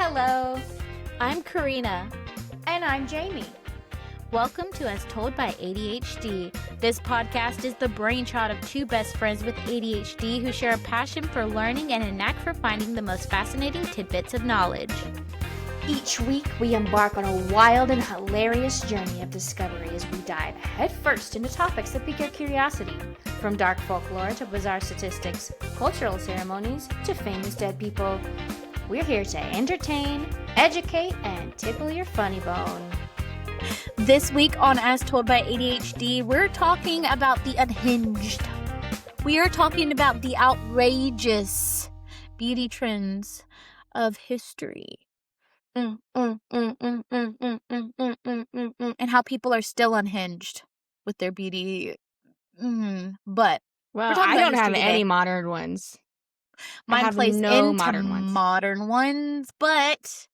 Hello, I'm Karena. and I'm Jamie. Welcome to As Told by ADHD. This podcast is the brainchild of two best friends with ADHD who share a passion for learning and a knack for finding the most fascinating tidbits of knowledge. Each week, we embark on a wild and hilarious journey of discovery as we dive headfirst into topics that pique our curiosity. From dark folklore to bizarre statistics, cultural ceremonies to famous dead people, we're here to entertain, educate, and tickle your funny bone. This week on As Told by ADHD, we're talking about the unhinged. We are talking about the outrageous beauty trends of history. And how people are still unhinged with their beauty. But Well, talking I about don't have history today. any modern ones. Mine have plays no into modern ones. but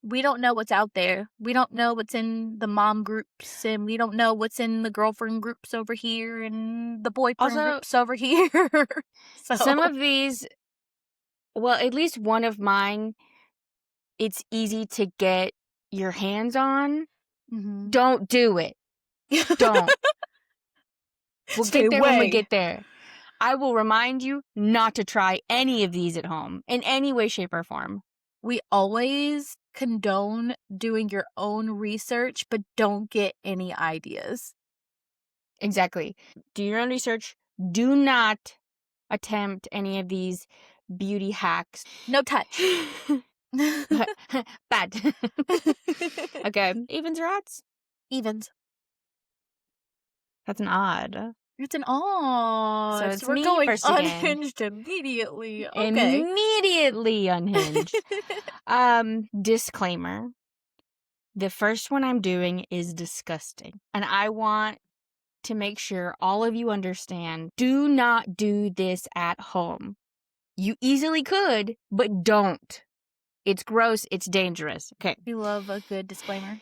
we don't know what's out there. We don't know what's in the mom groups, and we don't know what's in the girlfriend groups over here and the boyfriend Also, groups over here. So some of these, well, at least one of mine, it's easy to get your hands on. Mhm. Don't do it. Don't. We'll Stay get there when we away. get there. I will remind you not to try any of these at home in any way, shape, or form. We always condone doing your own research, but don't get any ideas. Exactly. Do your own research. Do not attempt any of these beauty hacks. No touch. Bad. Okay. Evens or odds? Evens. That's an odd. It's an odd. So it's we're me going first again. unhinged immediately. Okay. Immediately unhinged. Disclaimer. The first one I'm doing is disgusting. And I want to make sure all of you understand, do not do this at home. You easily could, but don't. It's gross. It's dangerous. Okay. We love a good disclaimer.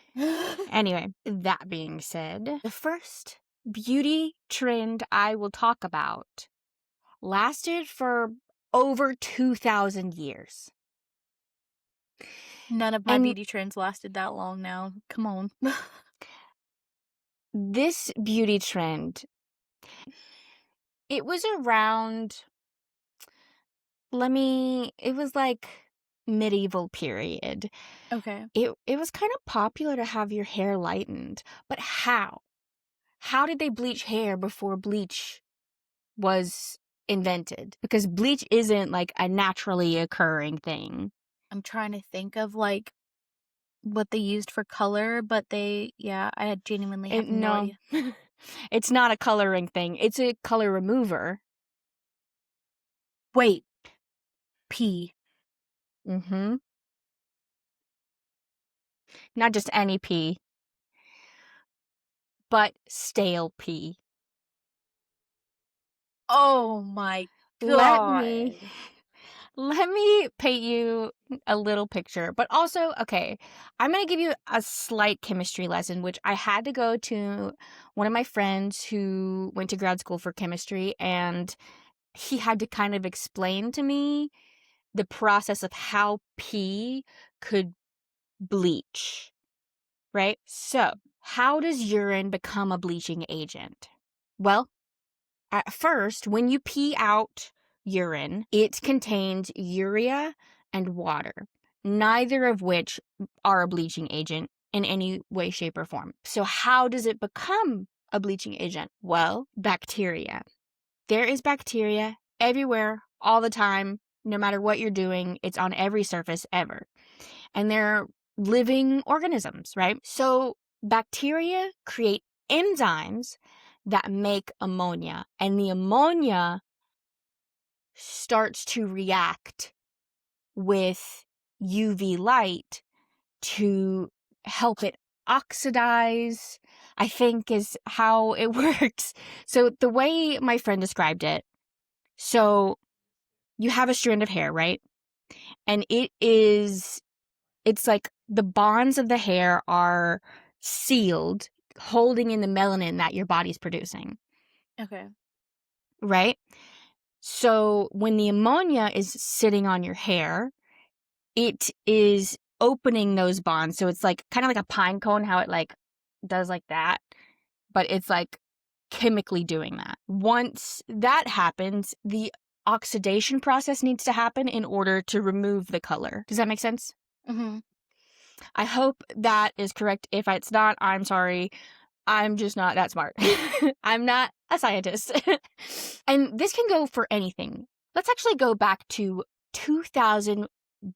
Anyway, that being said, the first beauty trend I will talk about lasted for over 2,000 years. None of my And- beauty trends lasted that long now. Come on. This beauty trend, it was around, it was like medieval period. Okay. It was kind of popular to have your hair lightened, but how? How did they bleach hair before bleach was invented? Because bleach isn't like a naturally occurring thing. I'm trying to think of like what they used for color, but I had genuinely have no idea. It's not a coloring thing. It's a color remover. Wait. Pee. Mm-hmm. Not just any pee, but stale pee. Oh my god. Let me paint you a little picture. But also, okay, I'm going to give you a slight chemistry lesson, which I had to go to one of my friends who went to grad school for chemistry, and he had to kind of explain to me the process of how pee could bleach, right? So, how does urine become a bleaching agent? Well, at first, when you pee out urine, it contains urea and water, neither of which are a bleaching agent in any way, shape, or form. So how does it become a bleaching agent? Well, bacteria. There is bacteria everywhere, all the time, no matter what you're doing. It's on every surface ever. And they're living organisms, right? So bacteria create enzymes that make ammonia, and the ammonia starts to react with UV light to help it oxidize, I think is how it works. So the way my friend described it, so you have a strand of hair, right? And it's like the bonds of the hair are sealed, holding in the melanin that your body's producing. Okay. Right? So when the ammonia is sitting on your hair, it is opening those bonds. So it's like kind of like a pine cone, how it like does like that, but it's like chemically doing that. Once that happens, the oxidation process needs to happen in order to remove the color. Does that make sense? Mm-hmm. I hope that is correct. If it's not, I'm sorry. I'm just not that smart. I'm not a scientist. And this can go for anything. Let's actually go back to 2000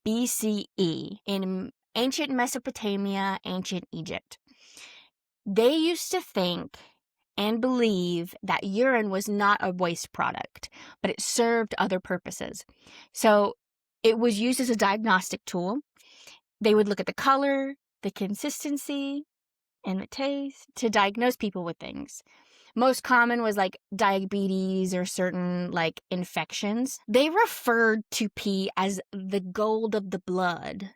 BCE in ancient Mesopotamia, ancient Egypt. They used to think and believe that urine was not a waste product, but it served other purposes. So it was used as a diagnostic tool. They would look at the color, the consistency, and the taste to diagnose people with things. Most common was like diabetes or certain like infections. They referred to pee as the gold of the blood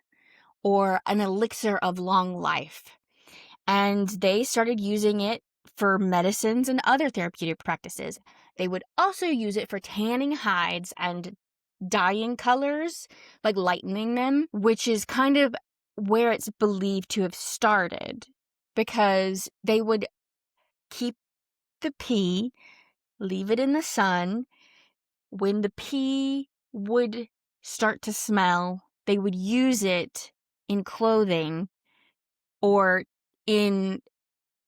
or an elixir of long life. And they started using it for medicines and other therapeutic practices. They would also use it for tanning hides and dyeing colors, like lightening them, which is kind of where it's believed to have started, because they would keep the pee, leave it in the sun. When the pee would start to smell, they would use it in clothing or in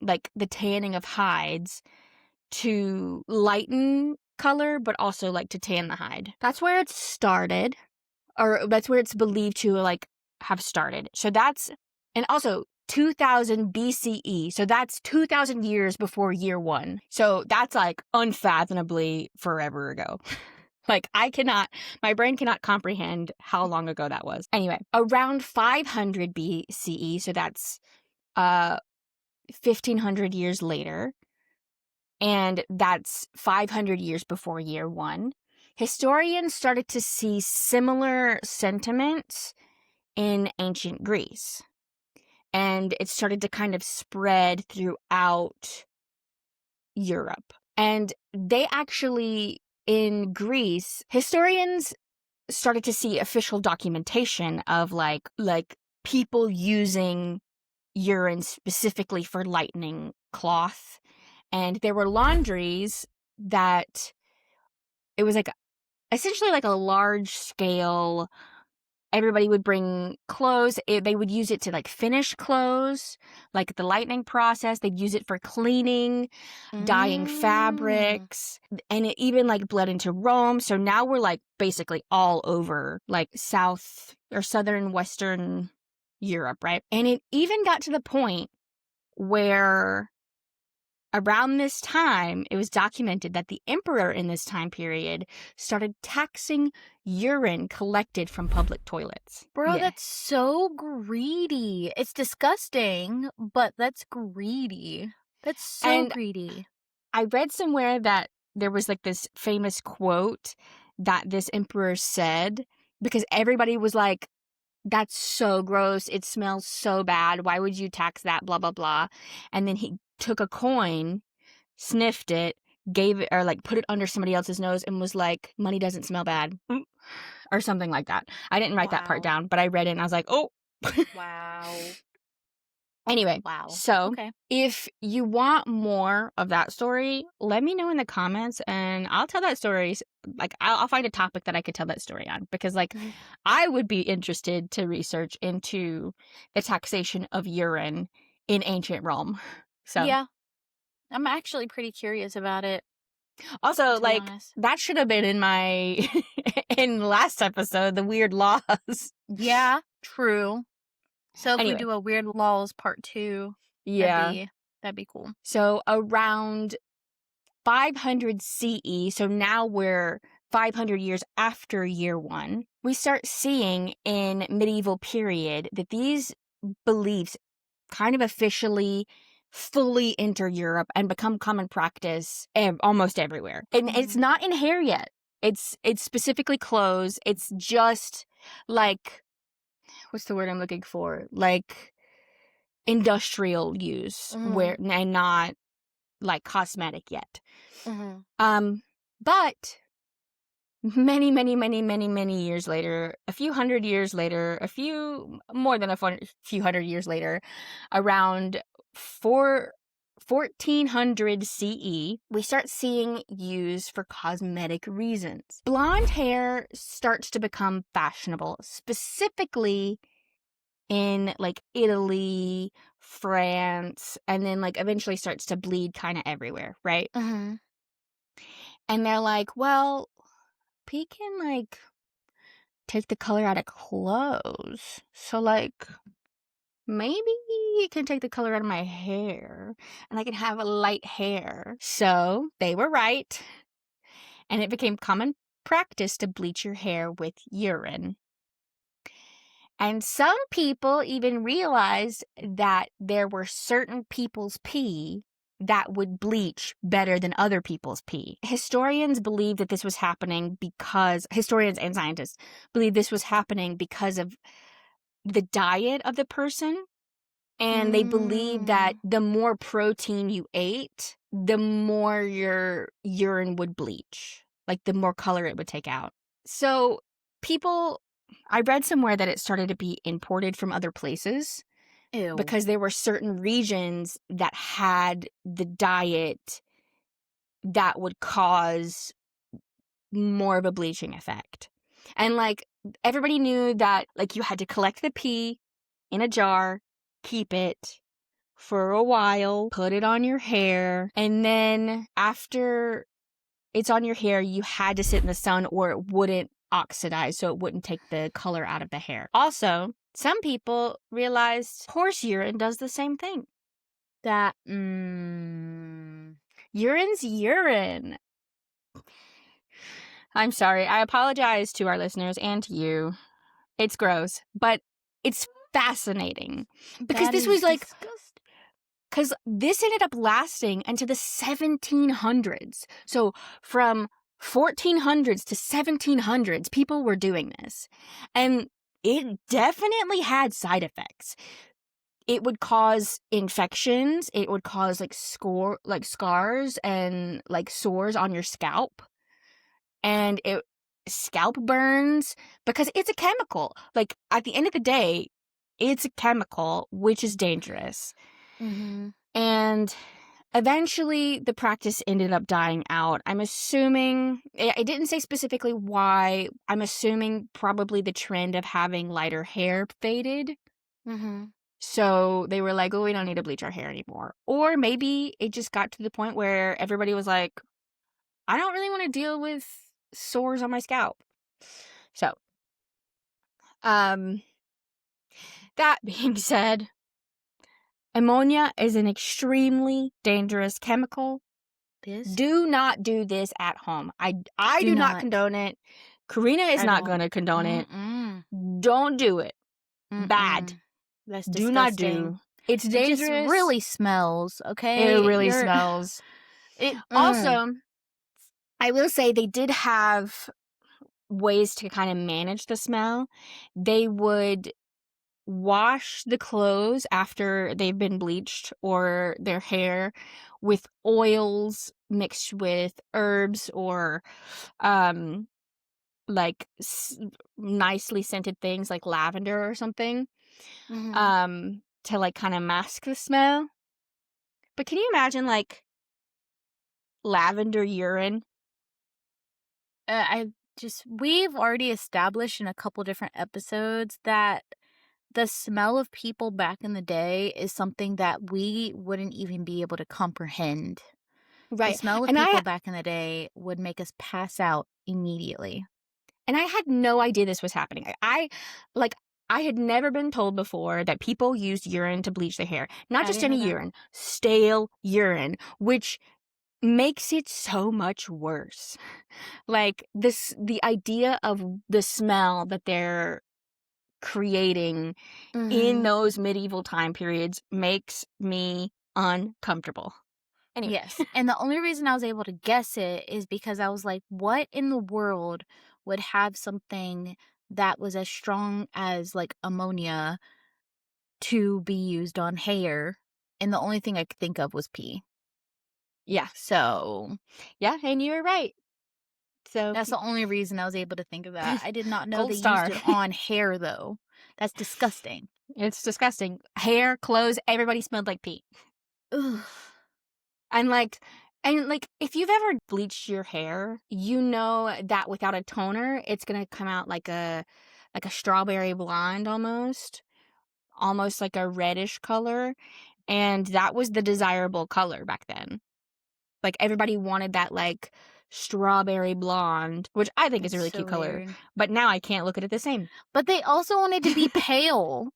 like the tanning of hides to lighten color, but also like to tan the hide. That's where it started, or that's where it's believed to like have started. So that's, and also 2000 BCE. So that's 2000 years before year one. So that's like unfathomably forever ago. Like my brain cannot comprehend how long ago that was. Anyway, around 500 BCE, so that's 1500 years later, and that's 500 years before year one, historians started to see similar sentiments in ancient Greece. And it started to kind of spread throughout Europe. And they actually, in Greece, historians started to see official documentation of like people using urine specifically for lightening cloth. And there were laundries that it was like essentially like a large scale. Everybody would bring clothes. They would use it to like finish clothes, like the lightening process. They'd use it for cleaning, dyeing fabrics, and it even like bled into Rome. So now we're like basically all over like South or Southern Western Europe, right? And it even got to the point where around this time, it was documented that the emperor in this time period started taxing urine collected from public toilets. Bro, Yeah. that's so greedy. It's disgusting, but that's greedy. That's so And greedy. I read somewhere that there was like this famous quote that this emperor said, because everybody was like, that's so gross. It smells so bad. Why would you tax that? Blah, blah, blah. And then he took a coin, sniffed it, gave it, or like put it under somebody else's nose and was like, money doesn't smell bad. Or something like that. I didn't write that part Wow. down, but I read it and I was like, oh. Wow. Anyway, Wow. so Okay. if you want more of that story, let me know in the comments and I'll tell that story. Like, I'll find a topic that I could tell that story on, because like I would be interested to research into the taxation of urine in ancient Rome. So Yeah. I'm actually pretty curious about it, also to be like honest. that should have been in my in last episode, the weird laws. Yeah, true. So if Anyway. we do a Weird Laws part 2, Yeah. that'd be cool. So around 500 CE, so now we're 500 years after year one, we start seeing in medieval period that these beliefs kind of officially fully enter Europe and become common practice almost everywhere. And it's not in hair yet. It's specifically clothes. It's just like, what's the word I'm looking for? Like industrial use, where and not like cosmetic yet. But many years later, a few hundred years later, more than few hundred years later, around 1400 CE, we start seeing use for cosmetic reasons. Blonde hair starts to become fashionable, specifically in like Italy, France, and then like eventually starts to bleed kind of everywhere, right? Mm-hmm. And they're like, well, P can like take the color out of clothes. So like maybe it can take the color out of my hair and I can have a light hair. So they were right. And it became common practice to bleach your hair with urine. And some people even realized that there were certain people's pee that would bleach better than other people's pee. Historians and scientists believe this was happening because of the diet of the person. And they believe that the more protein you ate, the more your urine would bleach. Like the more color it would take out. So I read somewhere that it started to be imported from other places. Ew. Because there were certain regions that had the diet that would cause more of a bleaching effect. And like everybody knew that like you had to collect the pee in a jar, keep it for a while, put it on your hair, and then after it's on your hair, you had to sit in the sun or it wouldn't oxidize, so it wouldn't take the color out of the hair. Also, some people realized horse urine does the same thing. That, Urine's urine. I'm sorry. I apologize to our listeners and to you. It's gross, but it's fascinating. Because this was like... Because this ended up lasting into the 1700s. So from 1400s to 1700s, people were doing this. And it definitely had side effects. It would cause infections. It would cause like scars and like sores on your scalp. And scalp burns because it's a chemical. Like at the end of the day, it's a chemical, which is dangerous. Mm-hmm. And eventually the practice ended up dying out. I'm assuming, it didn't say specifically why. I'm assuming probably the trend of having lighter hair faded. Mm-hmm. So they were like, oh, we don't need to bleach our hair anymore. Or maybe it just got to the point where everybody was like, I don't really want to deal with sores on my scalp. So, that being said, ammonia is an extremely dangerous chemical. Do not do this at home. I do not condone it. Karena is not going to condone it. Don't do it. Bad. That's Do disgusting. not do. It's dangerous. It just really smells, okay? It really smells. Also, I will say they did have ways to kind of manage the smell. They would wash the clothes after they've been bleached or their hair with oils mixed with herbs or like nicely scented things like lavender or something to like kind of mask the smell. But can you imagine like lavender urine? We've already established in a couple different episodes that the smell of people back in the day is something that we wouldn't even be able to comprehend. Right. The smell of people back in the day would make us pass out immediately. And I had no idea this was happening. I had never been told before that people used urine to bleach their hair. Not just any urine, stale urine, which makes it so much worse. Like the idea of the smell that they're creating in those medieval time periods makes me uncomfortable. Anyway. Yes. And the only reason I was able to guess it is because I was like, what in the world would have something that was as strong as like ammonia to be used on hair? And the only thing I could think of was pee. Yeah. So, yeah, and you were right. So That's the only reason I was able to think of that. I did not know gold they star. used it on hair, though. That's disgusting. It's disgusting. Hair, clothes, everybody smelled like pee. Ugh. And if you've ever bleached your hair, you know that without a toner, it's gonna come out like a strawberry blonde almost like a reddish color, and that was the desirable color back then. Like everybody wanted that like strawberry blonde, which I think is a That's really so cute color. weird. But now I can't look at it the same. But they also wanted to be pale,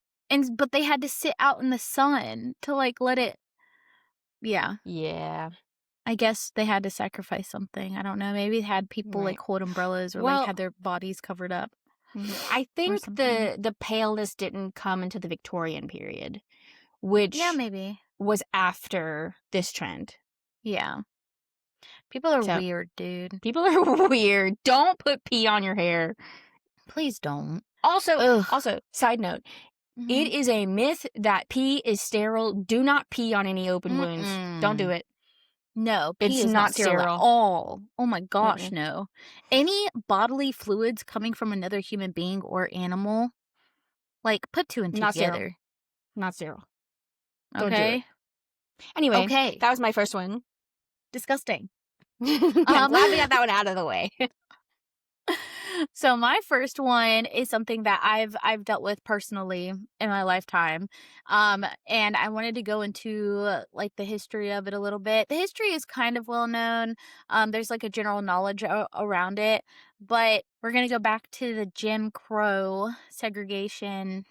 but they had to sit out in the sun to like let it. Yeah, Yeah. I guess they had to sacrifice something. I don't know. Maybe they had people like Right. hold umbrellas or like Well, had their bodies covered up. I think something. the paleness didn't come into the Victorian period, Yeah, which maybe. was after this trend. Yeah. People are So weird, dude. people are weird. Don't put pee on your hair. Please don't. Also, Ugh. side note, it is a myth that pee is sterile. Do not pee on any open wounds. Don't do it. No, pee It's is not not sterile at sterile. all. Oh my gosh, Mm-mm. no. Any bodily fluids coming from another human being or animal, like put two and two Not sterile. together. Not sterile. Don't do it. Okay. Anyway, Okay. that was my first one. Disgusting. I'm glad we got that one out of the way. So my first one is something that I've dealt with personally in my lifetime. And I wanted to go into like the history of it a little bit. The history is kind of well known. There's like a general knowledge around it, but we're going to go back to the Jim Crow segregation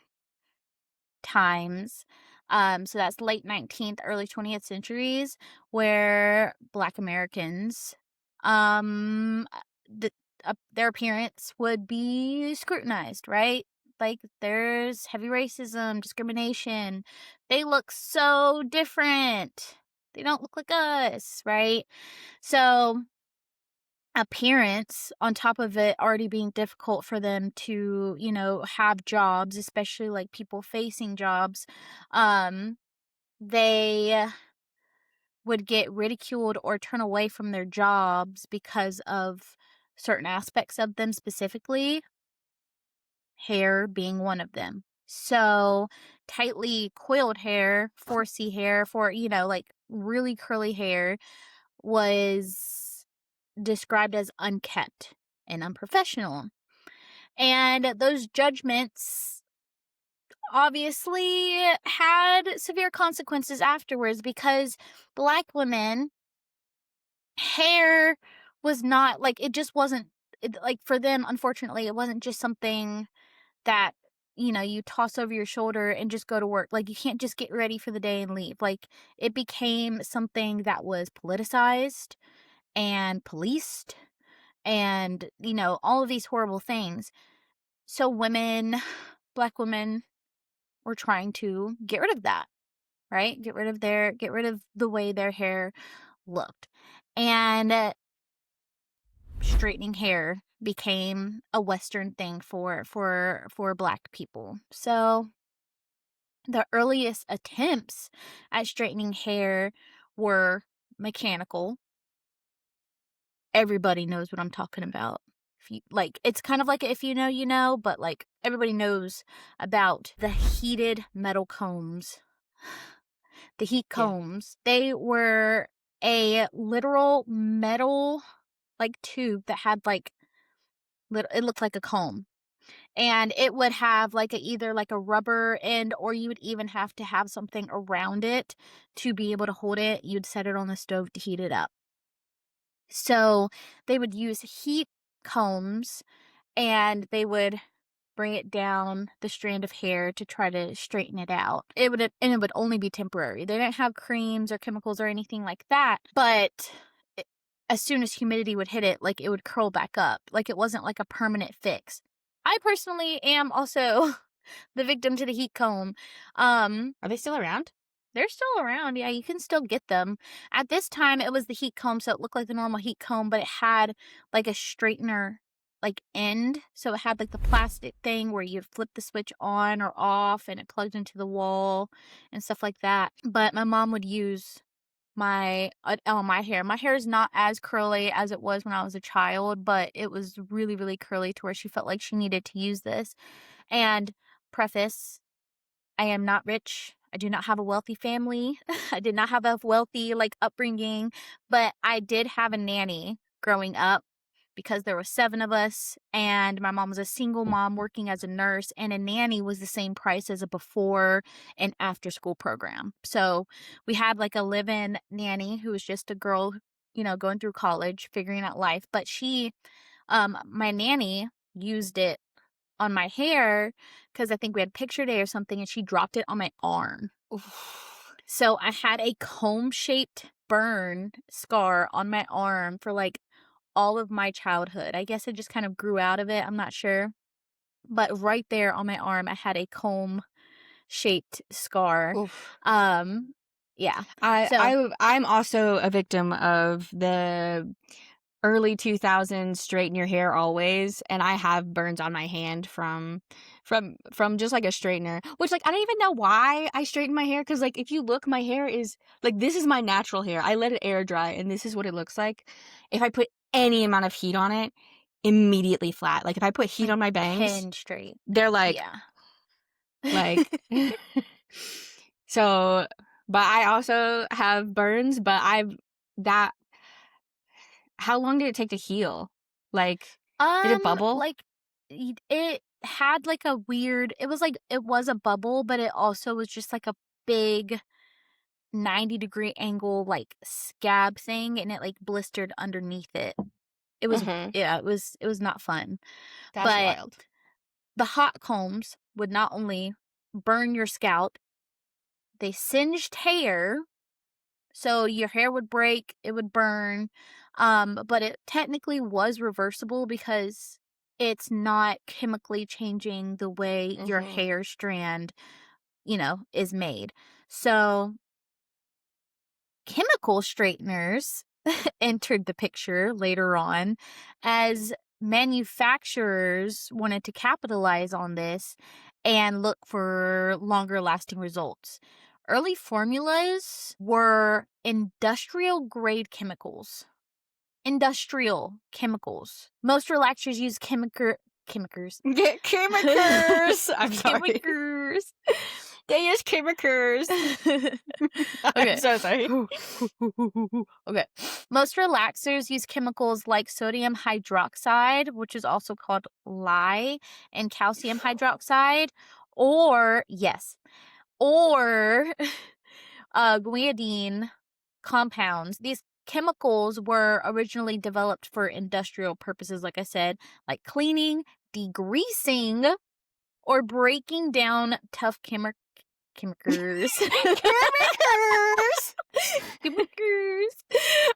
times. So that's late 19th, early 20th centuries, where Black Americans, their appearance would be scrutinized, right? Like there's heavy racism, discrimination. They look so different. They don't look like us, right? So appearance on top of it already being difficult for them to, have jobs, especially like people facing jobs, they would get ridiculed or turn away from their jobs because of certain aspects of them, specifically hair being one of them. So tightly coiled hair, 4C hair, like really curly hair was described as unkept and unprofessional. And those judgments obviously had severe consequences afterwards, because Black women, hair was not like, it just wasn't like for them, unfortunately, it wasn't just something that you toss over your shoulder and just go to work. Like you can't just get ready for the day and leave. Like it became something that was politicized and policed and all of these horrible things. So Black women were trying to get rid of that, right? Get rid of the way their hair looked. And straightening hair became a Western thing for Black people. So the earliest attempts at straightening hair were mechanical. Everybody knows what I'm talking about. It's kind of like if you know, you know, but like everybody knows about the heated metal combs. The heat combs. Yeah. They were a literal metal like tube that had like it looked like a comb. And it would have like either like a rubber end, or you would even have to have something around it to be able to hold it. You'd set it on the stove to heat it up. So they would use heat combs, and they would bring it down the strand of hair to try to straighten it out. It would only be temporary. They didn't have creams or chemicals or anything like that. But as soon as humidity would hit it, like it would curl back up. Like it wasn't like a permanent fix. I personally am also the victim to the heat comb. Are they still around? They're still around. Yeah, you can still get them. At this time, it was the heat comb, so it looked like the normal heat comb, but it had like a straightener like end. So it had like the plastic thing where you'd flip the switch on or off and it plugged into the wall and stuff like that. But my mom would use my hair. My hair is not as curly as it was when I was a child, but it was really, really curly to where she felt like she needed to use this. And preface, I am not rich. I do not have a wealthy family. I did not have a wealthy upbringing, but I did have a nanny growing up because there were 7 of us, and my mom was a single mom working as a nurse, and a nanny was the same price as a before and after school program. So we had a live-in nanny who was just a girl, going through college, figuring out life, but my nanny used it on my hair because I think we had picture day or something, and she dropped it on my arm. Oof. So I had a comb-shaped burn scar on my arm for all of my childhood. I guess it just kind of grew out of it. I'm not sure. But right there on my arm, I had a comb-shaped scar. Oof. Yeah. I'm also a victim of the early 2000s straighten your hair always, and I have burns on my hand from just a straightener, which I don't even know why I straighten my hair, because if you look, my hair is this is my natural hair. I let it air dry, and this is what it looks like. If I put any amount of heat on it, immediately flat. If I put heat on my bangs, pin straight. they're Yeah. So, but I also have burns, but how long did it take to heal? Did it bubble? It had a weird, it was a bubble, but it also was just a big 90-degree angle scab thing, and it blistered underneath it. It was yeah, it was not fun. That's but wild. The hot combs would not only burn your scalp, they singed hair, so your hair would break, it would burn, but it technically was reversible because it's not chemically changing the way your hair strand, is made. So chemical straighteners entered the picture later on as manufacturers wanted to capitalize on this and look for longer lasting results. Early formulas were industrial grade chemicals. Industrial chemicals. Most relaxers use chemicals. Chemicals. I'm sorry. Chemicals. They use chemicals. Okay. I'm so sorry. Okay. Most relaxers use chemicals like sodium hydroxide, which is also called lye, and calcium hydroxide, or guanidine compounds. These chemicals were originally developed for industrial purposes, like I said, like cleaning, degreasing, or breaking down tough chemicals.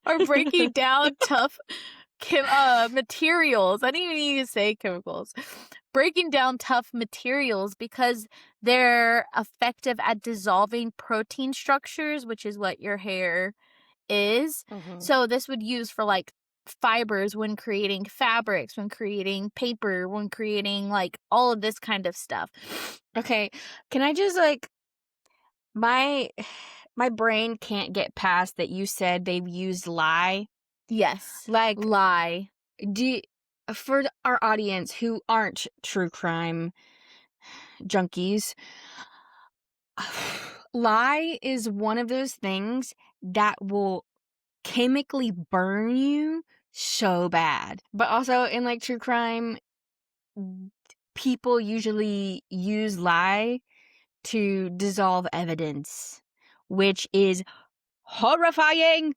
Or breaking down tough materials. I didn't even say chemicals. Breaking down tough materials because they're effective at dissolving protein structures, which is what your hair is. So this would use for fibers when creating fabrics, when creating paper, when creating all of this kind of stuff. Okay, can I just my brain can't get past that you said they've used lye. Yes. Lye. For our audience who aren't true crime junkies, lye is one of those things that will chemically burn you so bad. But also in true crime, people usually use lye to dissolve evidence, which is horrifying.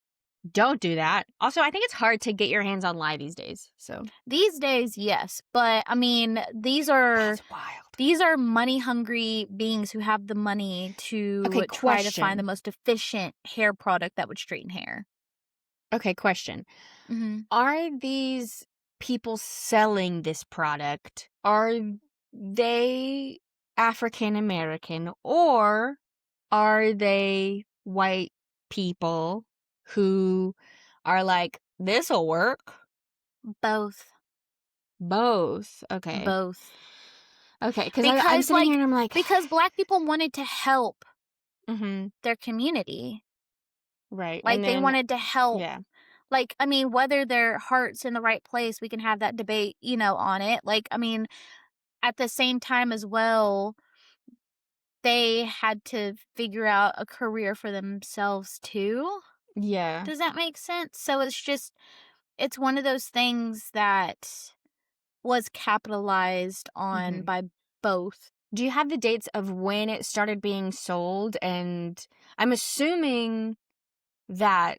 Don't do that. Also, I think it's hard to get your hands on lye these days. So these days, yes, but I mean, these are wild. These are money-hungry beings who have the money to try to find the most efficient hair product that would straighten hair. Okay, question. Are these people selling this product, are they African American, or are they white people who are like, this'll work? Both. Okay. Both. Okay, because I'm sitting here and I'm like... Because Black people wanted to help their community. Right. Like, And they then, wanted to help. yeah. Like, I mean, whether their heart's in the right place, we can have that debate, on it. Like, I mean, at the same time as well, they had to figure out a career for themselves too. Yeah. Does that make sense? So it's one of those things that was capitalized on Mhm. by both. Do you have the dates of when it started being sold? And I'm assuming that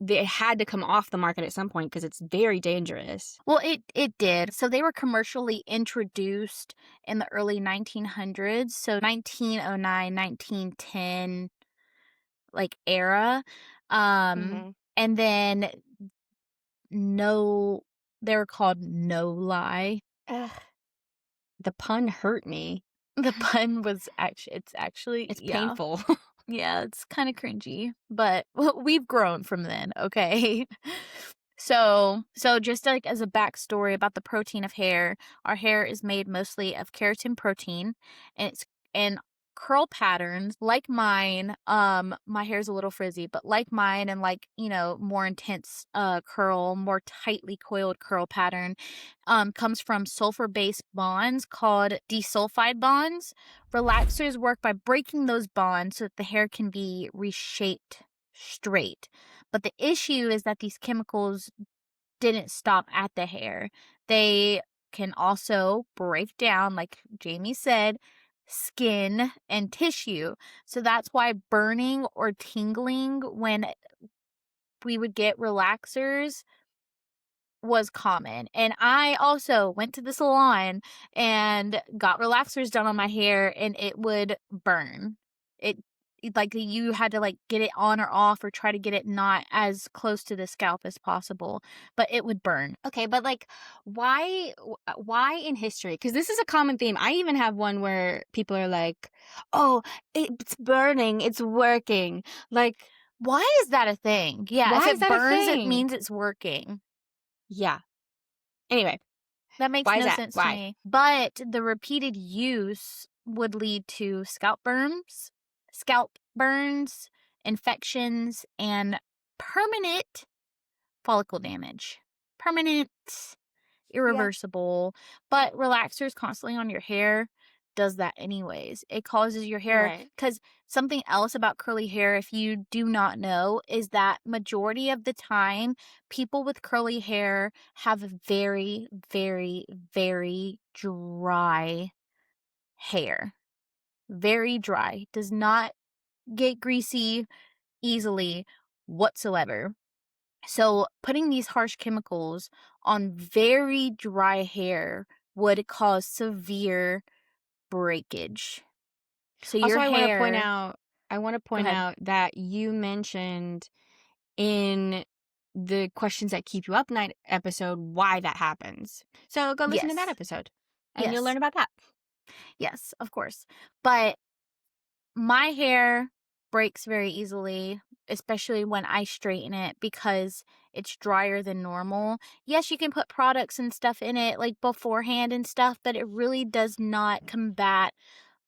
it had to come off the market at some point because it's very dangerous. Well, it did. So they were commercially introduced in the early 1900s, so 1909, 1910 like era. Mhm. And then no they were called no lie. Ugh, the pun hurt me. The pun was actually It's yeah. painful. Yeah, it's kind of cringy, but we've grown from then, okay? So just like as a backstory about the protein of hair, our hair is made mostly of keratin protein, and curl patterns like mine. My hair is a little frizzy, but like mine and like more intense curl, more tightly coiled curl pattern, comes from sulfur based bonds called disulfide bonds. Relaxers work by breaking those bonds so that the hair can be reshaped straight. But the issue is that these chemicals didn't stop at the hair. They can also break down, like Jamie said, skin and tissue. So that's why burning or tingling when we would get relaxers was common. And I also went to the salon and got relaxers done on my hair, and it would burn. Like you had to like get it on or off or try to get it not as close to the scalp as possible, but it would burn. Okay, but like, why in history? Because this is a common theme. I even have one where people are like, "Oh, it's burning, it's working." Like, Why is that a thing? Yeah, if why is it that a burns, it thing? means it's working. Yeah. Anyway, That makes why is no that? sense to Why? me. But the repeated use would lead to scalp burns, infections, and permanent follicle damage. Permanent, Yeah. irreversible. But relaxers constantly on your hair does that anyways. It causes your hair, Right. because something else about curly hair, if you do not know, is that majority of the time people with curly hair have very, very, very dry hair. Very dry. Does not get greasy easily whatsoever. So putting these harsh chemicals on very dry hair would cause severe breakage. So Also, your hair, I want to go point ahead. out that you mentioned in the questions that keep you up night episode why that happens. So go listen to that Yes. episode and you'll Yes. learn about that. Yes, of course. But my hair breaks very easily, especially when I straighten it because it's drier than normal. Yes, you can put products and stuff in it like beforehand and stuff, but it really does not combat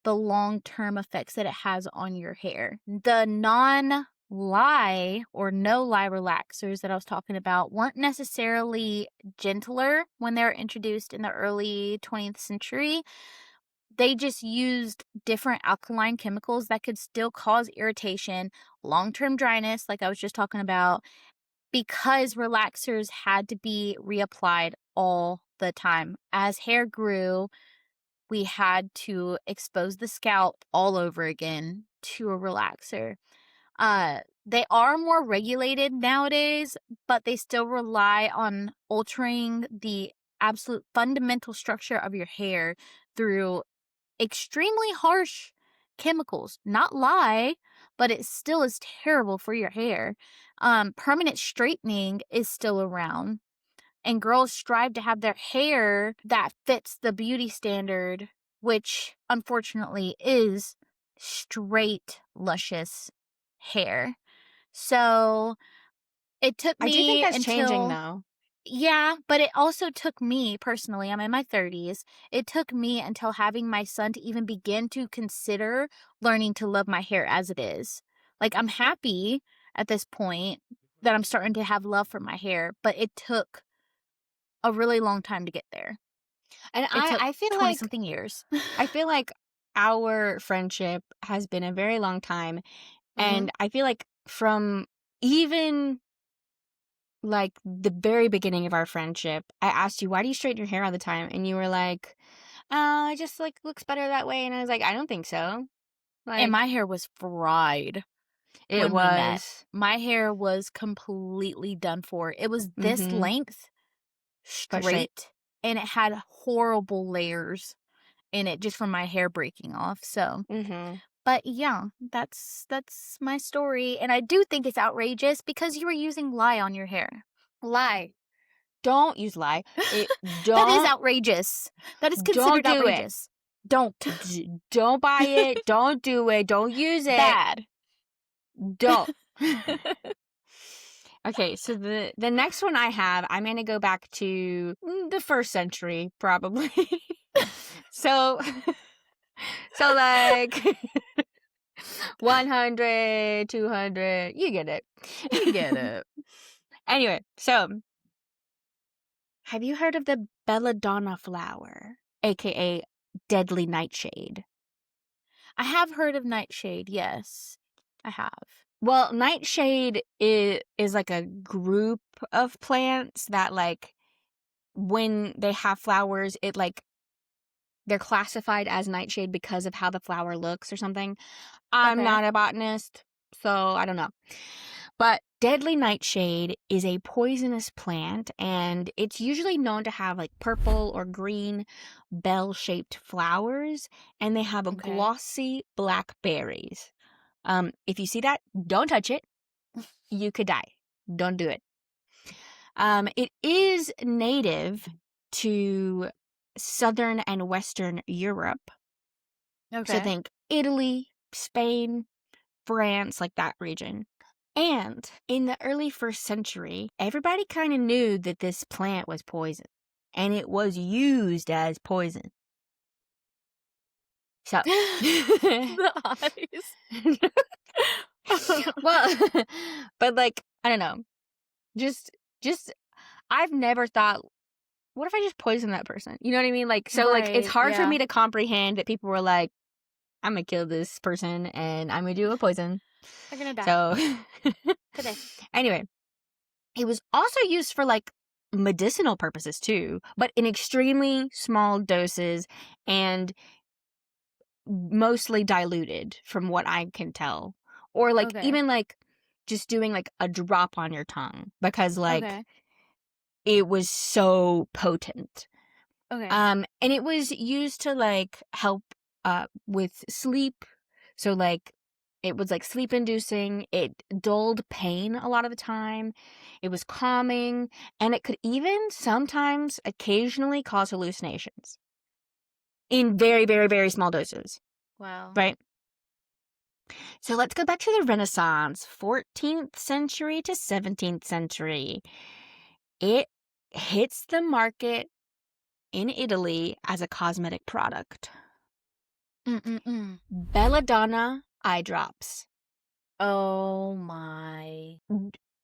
the long-term effects that it has on your hair. The non-lye or no-lye relaxers that I was talking about weren't necessarily gentler when they were introduced in the early 20th century. They just used different alkaline chemicals that could still cause irritation, long-term dryness, like I was just talking about, because relaxers had to be reapplied all the time. As hair grew, we had to expose the scalp all over again to a relaxer. They are more regulated nowadays, but they still rely on altering the absolute fundamental structure of your hair through extremely harsh chemicals. Not lye, but it still is terrible for your hair. Permanent straightening is still around, and girls strive to have their hair that fits the beauty standard, which unfortunately is straight, luscious hair. So it took I do think me that's changing until, though. yeah, but it also took me personally, I'm in my 30s, it took me until having my son to even begin to consider learning to love my hair as it is. Like, I'm happy at this point that I'm starting to have love for my hair, but it took a really long time to get there. And It took I feel 20 like something years. I feel like our friendship has been a very long time, Mhm. and I feel like from even like the very beginning of our friendship, I asked you, "Why do you straighten your hair all the time?" And you were like, "Oh, it just like looks better that way." And I was like, "I don't think so." And Like my hair was fried it when we met. was. My hair was completely done for. It was this Mm-hmm. length, But straight. straight, and it had horrible layers in it just from my hair breaking off. So, Mm-hmm. but yeah, that's my story, and I do think it's outrageous because you were using lye on your hair. Lie. Don't use lie. It That is don't outrageous. That is don't considered do it. outrageous. Don't. Don't buy it. Don't do it. Don't use it. Bad. Don't. Okay, so the next one I have, I'm gonna go back to the first century, probably. so so like 100, 200, you get it. You get it. Anyway, so have you heard of the belladonna flower, aka deadly nightshade? I have heard of nightshade, yes. I have. Well, nightshade is like a group of plants that like when they have flowers, it like they're classified as nightshade because of how the flower looks or something. I'm Okay. not a botanist, so I don't know. But deadly nightshade is a poisonous plant, and it's usually known to have like purple or green bell-shaped flowers, and they have a Okay. glossy black berries. If you see that, don't touch it. You could die. Don't do it. It is native to southern and western Europe. Okay. So think Italy, Spain, France, like that region. And in the early first century, everybody kind of knew that this plant was poison, and it was used as poison. So, The eyes. well, but like I don't know, just I've never thought, what if I just poison that person? You know what I mean? Like so, like it's Right, hard for yeah. me to comprehend that people were like, I'm gonna kill this person and I'm gonna do a poison. They're gonna die So today. anyway, it was also used for like medicinal purposes too, but in extremely small doses and mostly diluted from what I can tell. Or like Okay. even like just doing like a drop on your tongue because like Okay. it was so potent. Okay. And it was used to like help with sleep. So like it was like sleep inducing. It dulled pain a lot of the time. It was calming, and it could even sometimes occasionally cause hallucinations in very, very, very small doses, Wow. right? So let's go back to the Renaissance, 14th century to 17th century. It hits the market in Italy as a cosmetic product. Belladonna eye drops. Oh my.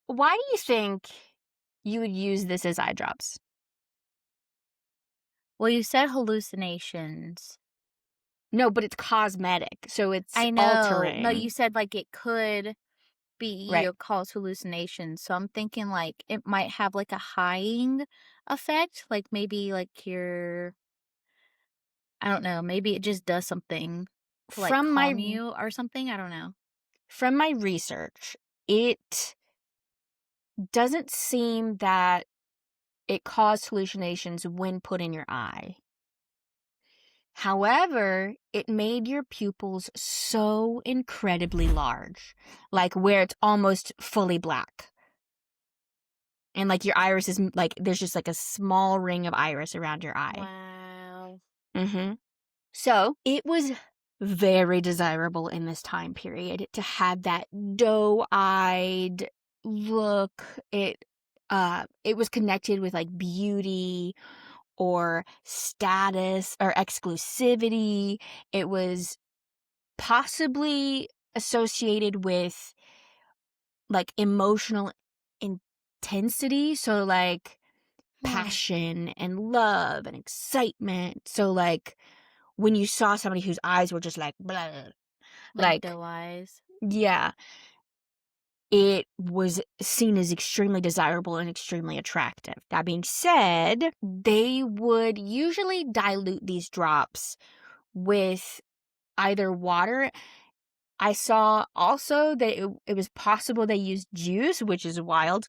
Why do you think you would use this as eye drops? Well, you said hallucinations. No, but it's cosmetic, so it's I know. altering. No, you said like it could be Right. or cause hallucinations. So I'm thinking like it might have like a highing effect. Like maybe like I don't know, maybe it just does something to like From my calm you or something. I don't know. research, it doesn't seem that it caused hallucinations when put in your eye. However, it made your pupils so incredibly large, like where it's almost fully black. And like your iris is like, there's just like a small ring of iris around your eye. Wow. Mm-hmm. So it was very desirable in this time period to have that doe-eyed look. It was connected with like beauty or status or exclusivity. It was possibly associated with like emotional intensity. So like passion and love and excitement. So like when you saw somebody whose eyes were just like blah, like doe eyes. yeah, it was seen as extremely desirable and extremely attractive. That being said, they would usually dilute these drops with either water. I saw also that it was possible they used juice, which is wild,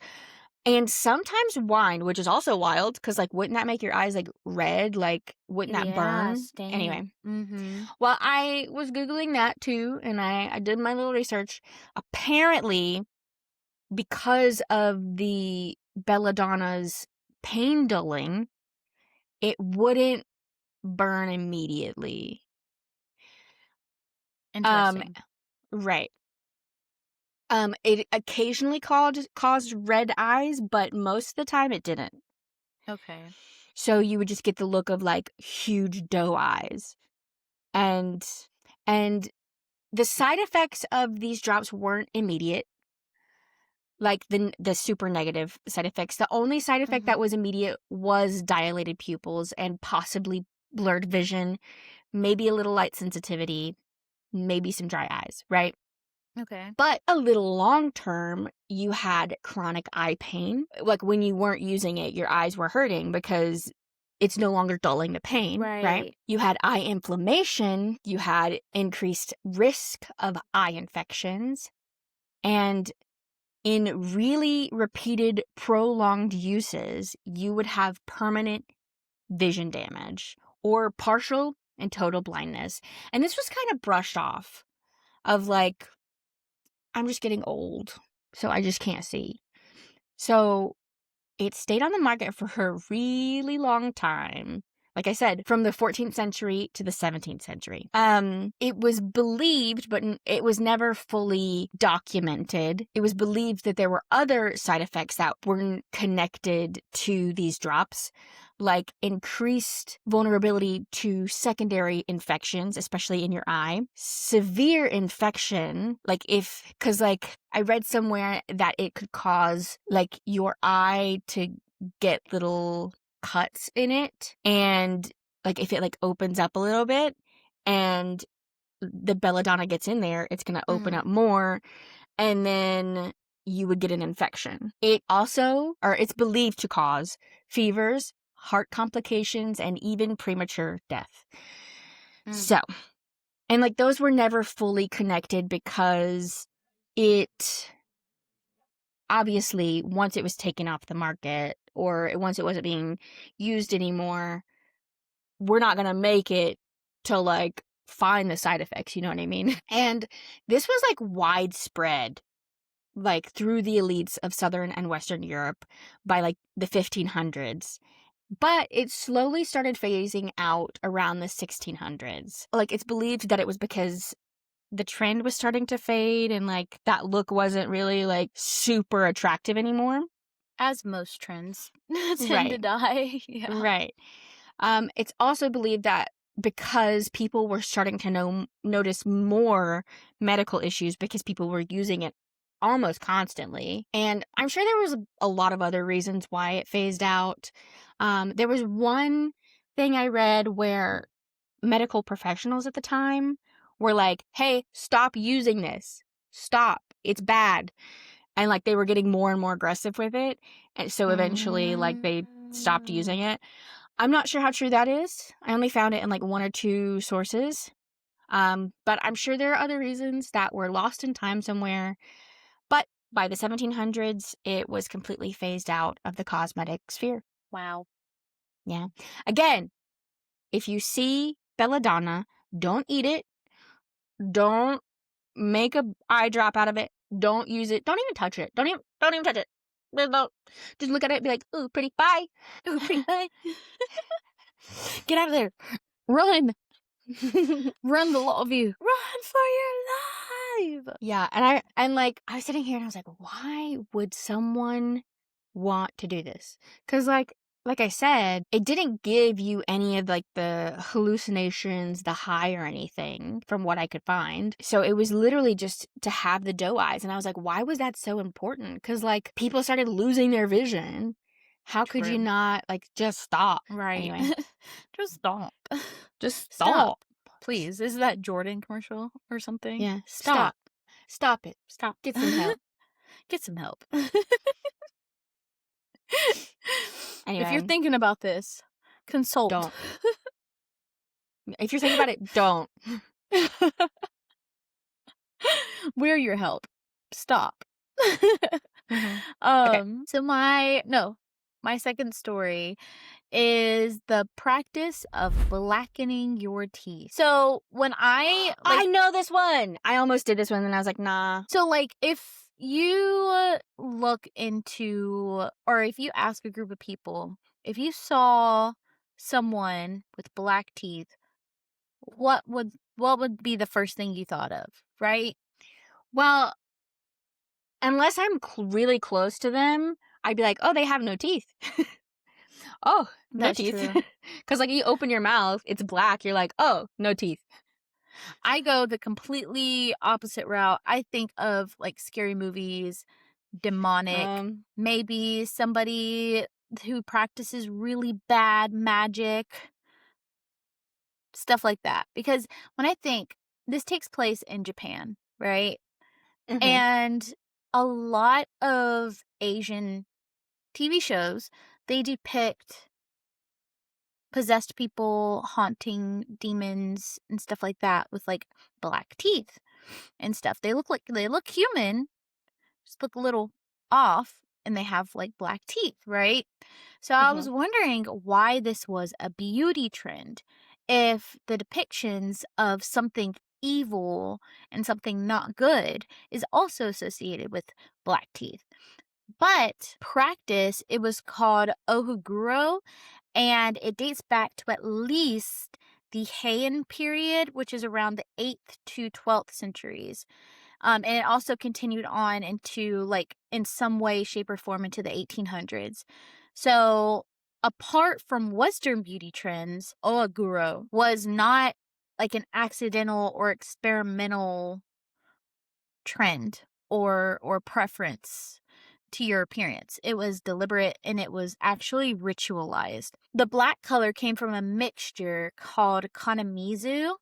and sometimes wine, which is also wild, because, like, wouldn't that make your eyes, like, red? Like, wouldn't that burn? Stain. Anyway. Mm-hmm. Well, I was Googling that, too, and I did my little research. Apparently, because of the belladonna's pain dulling, it wouldn't burn immediately. Interesting. Right. It occasionally caused red eyes, but most of the time it didn't. Okay. So you would just get the look of like huge doe eyes. And the side effects of these drops weren't immediate. Like the super negative side effects. The only side effect that was immediate was dilated pupils and possibly blurred vision, maybe a little light sensitivity, maybe some dry eyes, right? Okay. But a little long term, you had chronic eye pain. Like when you weren't using it, your eyes were hurting because it's no longer dulling the pain, right? You had eye inflammation, you had increased risk of eye infections, and in really repeated, prolonged uses, you would have permanent vision damage or partial and total blindness. And this was kind of brushed off of like, I'm just getting old, so I just can't see. So it stayed on the market for a really long time. Like I said, from the 14th century to the 17th century. It was believed, but it was never fully documented. It was believed that there were other side effects that weren't connected to these drops, like increased vulnerability to secondary infections, especially in your eye, severe infection, because like I read somewhere that it could cause like your eye to get little cuts in it, and like if it like opens up a little bit and the belladonna gets in there, it's going to open up more, and then you would get an infection. It's believed to cause fevers, heart complications, and even premature death. So, and like those were never fully connected because it obviously, once it was taken off the market or once it wasn't being used anymore, we're not going to make it to like find the side effects, you know what I mean? And this was like widespread, like through the elites of Southern and Western Europe by like the 1500s. But it slowly started phasing out around the 1600s. Like it's believed that it was because the trend was starting to fade and like that look wasn't really like super attractive anymore. As most trends tend to die. Yeah. Right. It's also believed that because people were starting to notice more medical issues because people were using it almost constantly. And I'm sure there was a lot of other reasons why it phased out. There was one thing I read where medical professionals at the time were like, hey, stop using this. Stop. It's bad. And like they were getting more and more aggressive with it. And so eventually like they stopped using it. I'm not sure how true that is. I only found it in like one or two sources. But I'm sure there are other reasons that were lost in time somewhere. But by the 1700s, it was completely phased out of the cosmetic sphere. Wow. Yeah. Again, if you see belladonna, don't eat it. Don't make a eye drop out of it. Don't use it. Don't even touch it. Don't even touch it. Just look at it and be like, ooh, pretty. Bye. Ooh, pretty. Bye. Get out of there. Run. Run, the lot of you. Run for your life. Yeah, and I was sitting here and I was like, why would someone want to do this? Because like like I said, it didn't give you any of like the hallucinations, the high or anything from what I could find. So it was literally just to have the doe eyes. And I was like, why was that so important? Because like people started losing their vision. How could you True. not like just stop? Right. Anyway, Just stop. just Stop. stop. Please. Is that Jordan commercial or something? Yeah, Stop. Stop it. Stop. Get some help. Get some help. Anyway, If you're thinking about this, consult. don't. If you're thinking about it, don't. We're your help. Stop. Mhm. Okay. So my second story is the practice of blackening your teeth. So when I I know this one. I almost did this one and I was like, nah. So, like, if you look into, or if you ask a group of people, if you saw someone with black teeth, what would be the first thing you thought of, right? Well, unless I'm really close to them, I'd be like, oh, they have no teeth. Oh, no That's teeth. true. Because like you open your mouth, it's black. You're like, oh, no teeth. I go the completely opposite route. I think of like scary movies, demonic, maybe somebody who practices really bad magic. Stuff like that. Because when I think this takes place in Japan, right? mhm. And a lot of Asian TV shows, they depict possessed people haunting demons and stuff like that with like black teeth and stuff. They look human, just look a little off, and they have like black teeth, right? So I was wondering why this was a beauty trend. If the depictions of something evil and something not good is also associated with black teeth. But practice, it was called ohuguro, and it dates back to at least the Heian period, which is around the 8th to 12th centuries. And it also continued on into, like, in some way, shape, or form into the 1800s. So, apart from Western beauty trends, Oaguro was not like an accidental or experimental trend or preference to your appearance. It was deliberate and it was actually ritualized. The black color came from a mixture called kanamizu,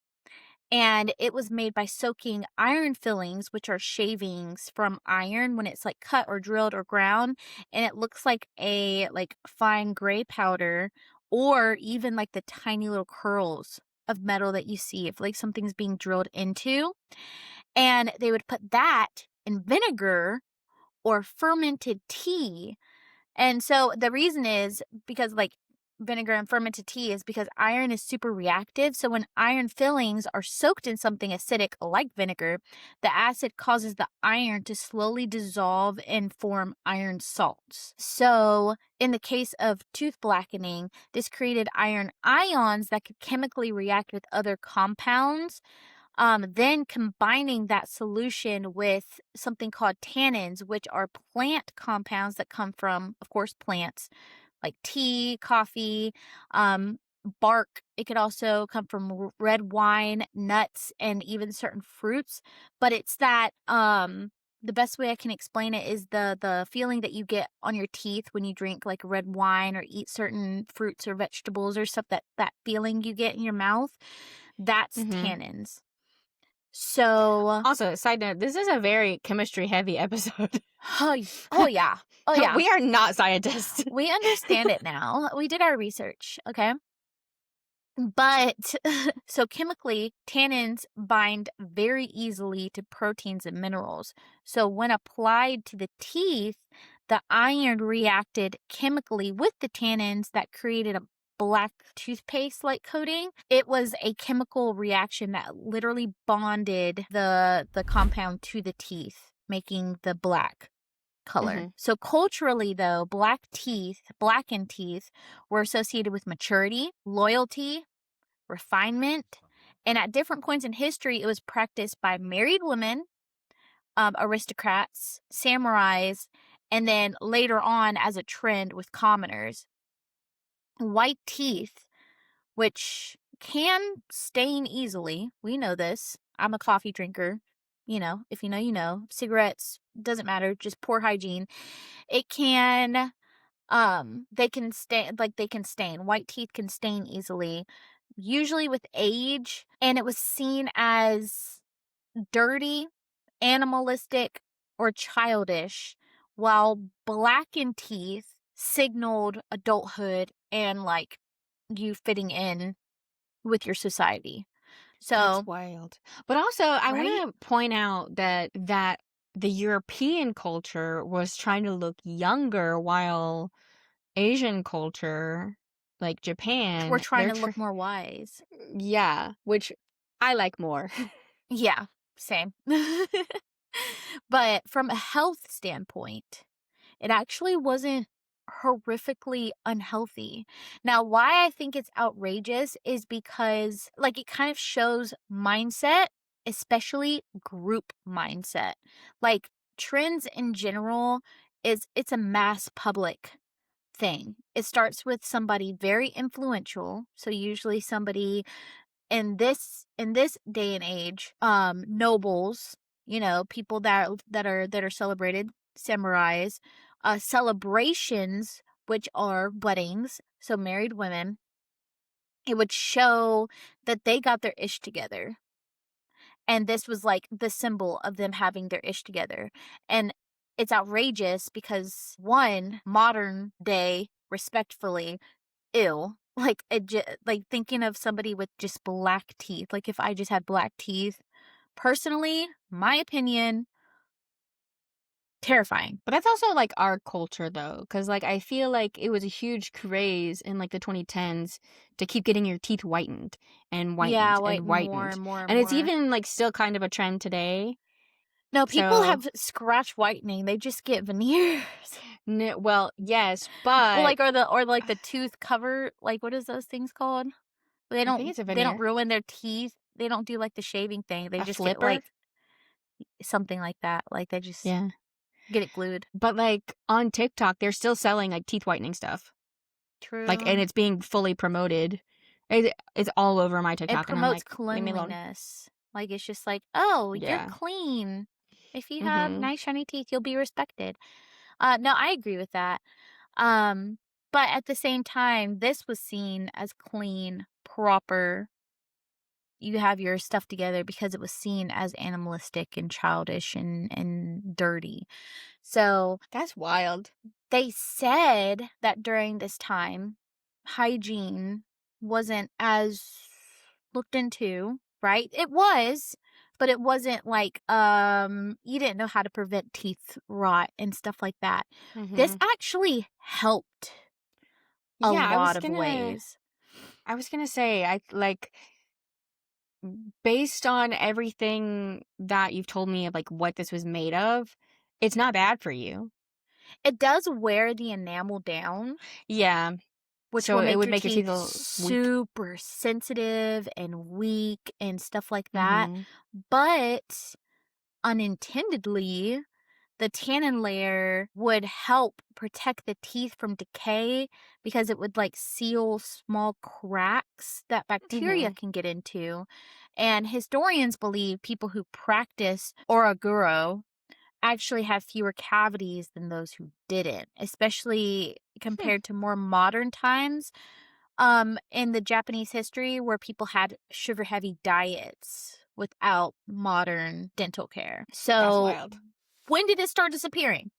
and it was made by soaking iron fillings, which are shavings from iron when it's like cut or drilled or ground, and it looks like a like fine gray powder, or even like the tiny little curls of metal that you see if like something's being drilled into. And they would put that in vinegar or fermented tea. And so the reason is because like vinegar and fermented tea is because iron is super reactive. So when iron fillings are soaked in something acidic like vinegar, the acid causes the iron to slowly dissolve and form iron salts. So in the case of tooth blackening, this created iron ions that could chemically react with other compounds. Then combining that solution with something called tannins, which are plant compounds that come from, of course, plants like tea, coffee, bark. It could also come from red wine, nuts, and even certain fruits. But it's that the best way I can explain it is the feeling that you get on your teeth when you drink like red wine or eat certain fruits or vegetables or stuff, that feeling you get in your mouth. That's tannins. So, Also, side note, this is a very chemistry heavy episode. oh yeah. We are not scientists. We understand it now. We did our research, okay? But, so chemically, tannins bind very easily to proteins and minerals. So when applied to the teeth, the iron reacted chemically with the tannins that created a black toothpaste-like coating. It was a chemical reaction that literally bonded the compound to the teeth, making the black color. So culturally though, blackened teeth were associated with maturity, loyalty, refinement, and at different points in history it was practiced by married women, aristocrats, samurais, and then later on as a trend with commoners. white teeth, which can stain easily. We know this. I'm a coffee drinker. You know, if you know, you know. Cigarettes, doesn't matter, just poor hygiene. It can, they can stain, white teeth can stain easily, usually with age, and it was seen as dirty, animalistic, or childish, while blackened teeth signaled adulthood and like you fitting in with your society. That's So, wild. But also, I want right? to point out that the European culture was trying to look younger, while Asian culture, like We're Japan, trying to look more wise. yeah, which I like more. Yeah, same. But from a health standpoint, it actually wasn't horrifically unhealthy. Now, why I think it's outrageous is because, like, it kind of shows mindset, especially group mindset. Like, trends in general it's a mass public thing. It starts with somebody very influential, so usually somebody in this day and age, nobles, you know, people that are celebrated, samurais, celebrations, which are weddings, so married women. It would show that they got their ish together, and this was like the symbol of them having their ish together. And it's outrageous because, one, modern day, respectfully, ew. Like, like thinking of somebody with just black teeth. Like, if I just had black teeth, personally, my opinion, terrifying. But that's also like our culture though, because like I feel like it was a huge craze in like the 2010s to keep getting your teeth whitened and Yeah, whitened and like more whitened. and more and And it's more. even like still kind of a trend today. No, people So, have scratch whitening. They just get veneers. well, yes, Well, but like, or the tooth cover. Like, what is those things called? They I think don't it's a they don't veneer, ruin their teeth. They don't do like the shaving thing. They a just get flipper. like something like that. Like, they just Yeah. get it glued. But like on TikTok, they're still selling like teeth whitening stuff. Like, and True. it's being fully promoted. It's all over my It TikTok, and I'm promotes like, leave me alone. cleanliness. Like, it's just like, oh, you're Yeah. clean. If you have Mm-hmm. nice shiny teeth, you'll be respected. No, I agree with that. But at the same time, this was seen as clean, proper. You have your stuff together because it was seen as animalistic and childish and dirty. So That's wild. they said that during this time, hygiene wasn't as looked into, right? It was, but it wasn't like, you didn't know how to prevent teeth rot and stuff like that. This Mm-hmm. actually helped a Yeah, lot of ways. I was gonna say, I like, based on everything that you've told me of like what this was made of, it's not bad for you. It does wear the enamel down, Yeah. which So will it make would your make your teeth teeth a little weak. super sensitive and weak and stuff like that. Mm-hmm. But unintendedly, the tannin layer would help protect the teeth from decay because it would like seal small cracks that bacteria Mm-hmm. can get into. And historians believe people who practice oraguro actually have fewer cavities than those who didn't, especially Hmm. compared to more modern times, in the Japanese history where people had sugar heavy diets without modern dental care. That's So, wild. when did it start disappearing?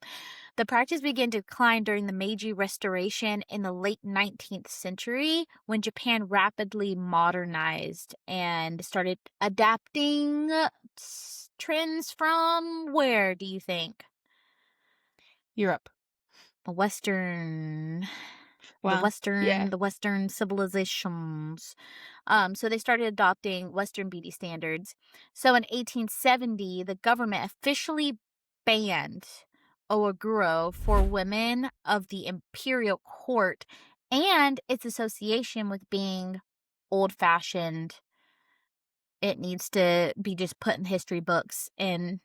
The practice began to decline during the Meiji Restoration in the late 19th century when Japan rapidly modernized and started adapting trends from where, do you think? Europe. Western the Well, yeah. Western civilizations. So they started adopting Western beauty standards. So in 1870, the government officially banned Oaguro for women of the imperial court and its association with being old-fashioned. It needs to be just put in history books and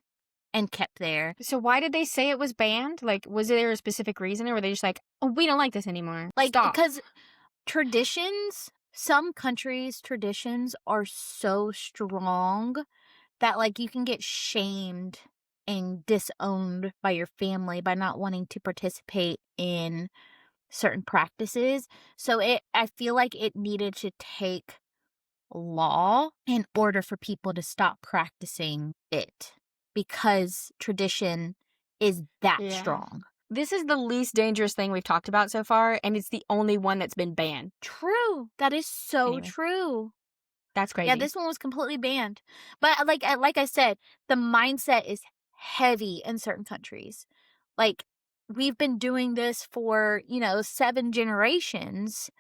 kept there. So why did they say it was banned? Like, was there a specific reason, or were they just like, oh, we don't like this anymore? Like, Stop. because Traditions, some countries' traditions are so strong that, like, you can get shamed and disowned by your family by not wanting to participate in certain practices. So I feel like it needed to take law in order for people to stop practicing it because tradition is that Yeah. strong. This is the least dangerous thing we've talked about so far, and it's the only one that's been banned. True. That is so Anyway. true. That's crazy. Yeah, this one was completely banned. But like I said, the mindset is heavy in certain countries. Like, we've been doing this for, 7 generations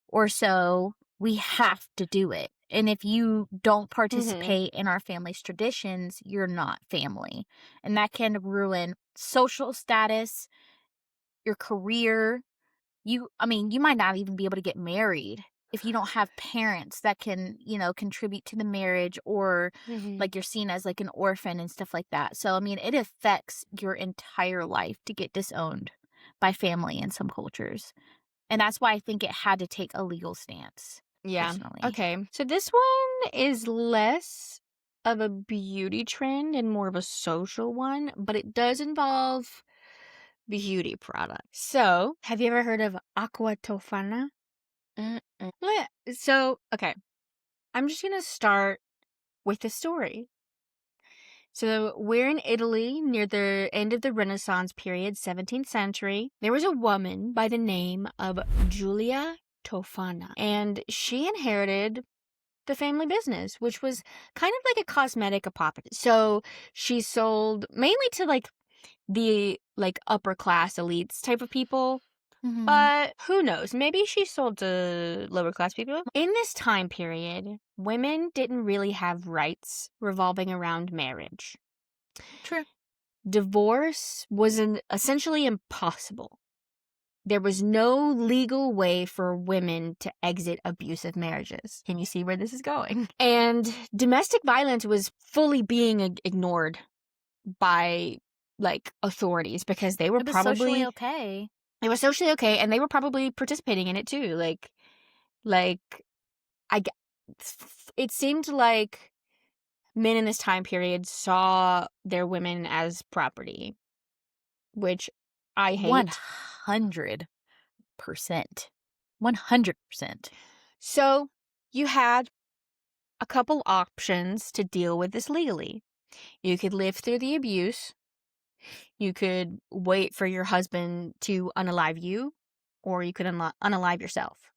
or so. We have to do it. And if you don't participate in our family's traditions, you're not family. And that can ruin social status, your career. You might not even be able to get married if you don't have parents that can, contribute to the marriage, or like you're seen as like an orphan and stuff like that. So, it affects your entire life to get disowned by family in some cultures. And that's why I think it had to take a legal stance. Yeah. Personally. Okay. So this one is less of a beauty trend and more of a social one, but it does involve beauty products. So, have you ever heard of aqua tofana? So, okay. I'm just going to start with the story. So, we're in Italy near the end of the Renaissance period, 17th century. There was a woman by the name of Giulia Tofana, and she inherited the family business, which was kind of like a cosmetic apothecary. So she sold mainly to like the upper class elites type of people. Mhm. But who knows? Maybe she sold to lower class people. In this time period, women didn't really have rights revolving around marriage. True. Divorce was essentially impossible. There was no legal way for women to exit abusive marriages. Can you see where this is going? And domestic violence was fully being ignored by authorities because they were It was probably socially okay. It was socially okay, and they were probably participating in it too. It seemed like men in this time period saw their women as property, which I hate. 100%. 100%. So you had a couple options to deal with this legally. You could live through the abuse. You could wait for your husband to unalive you, or you could unalive yourself.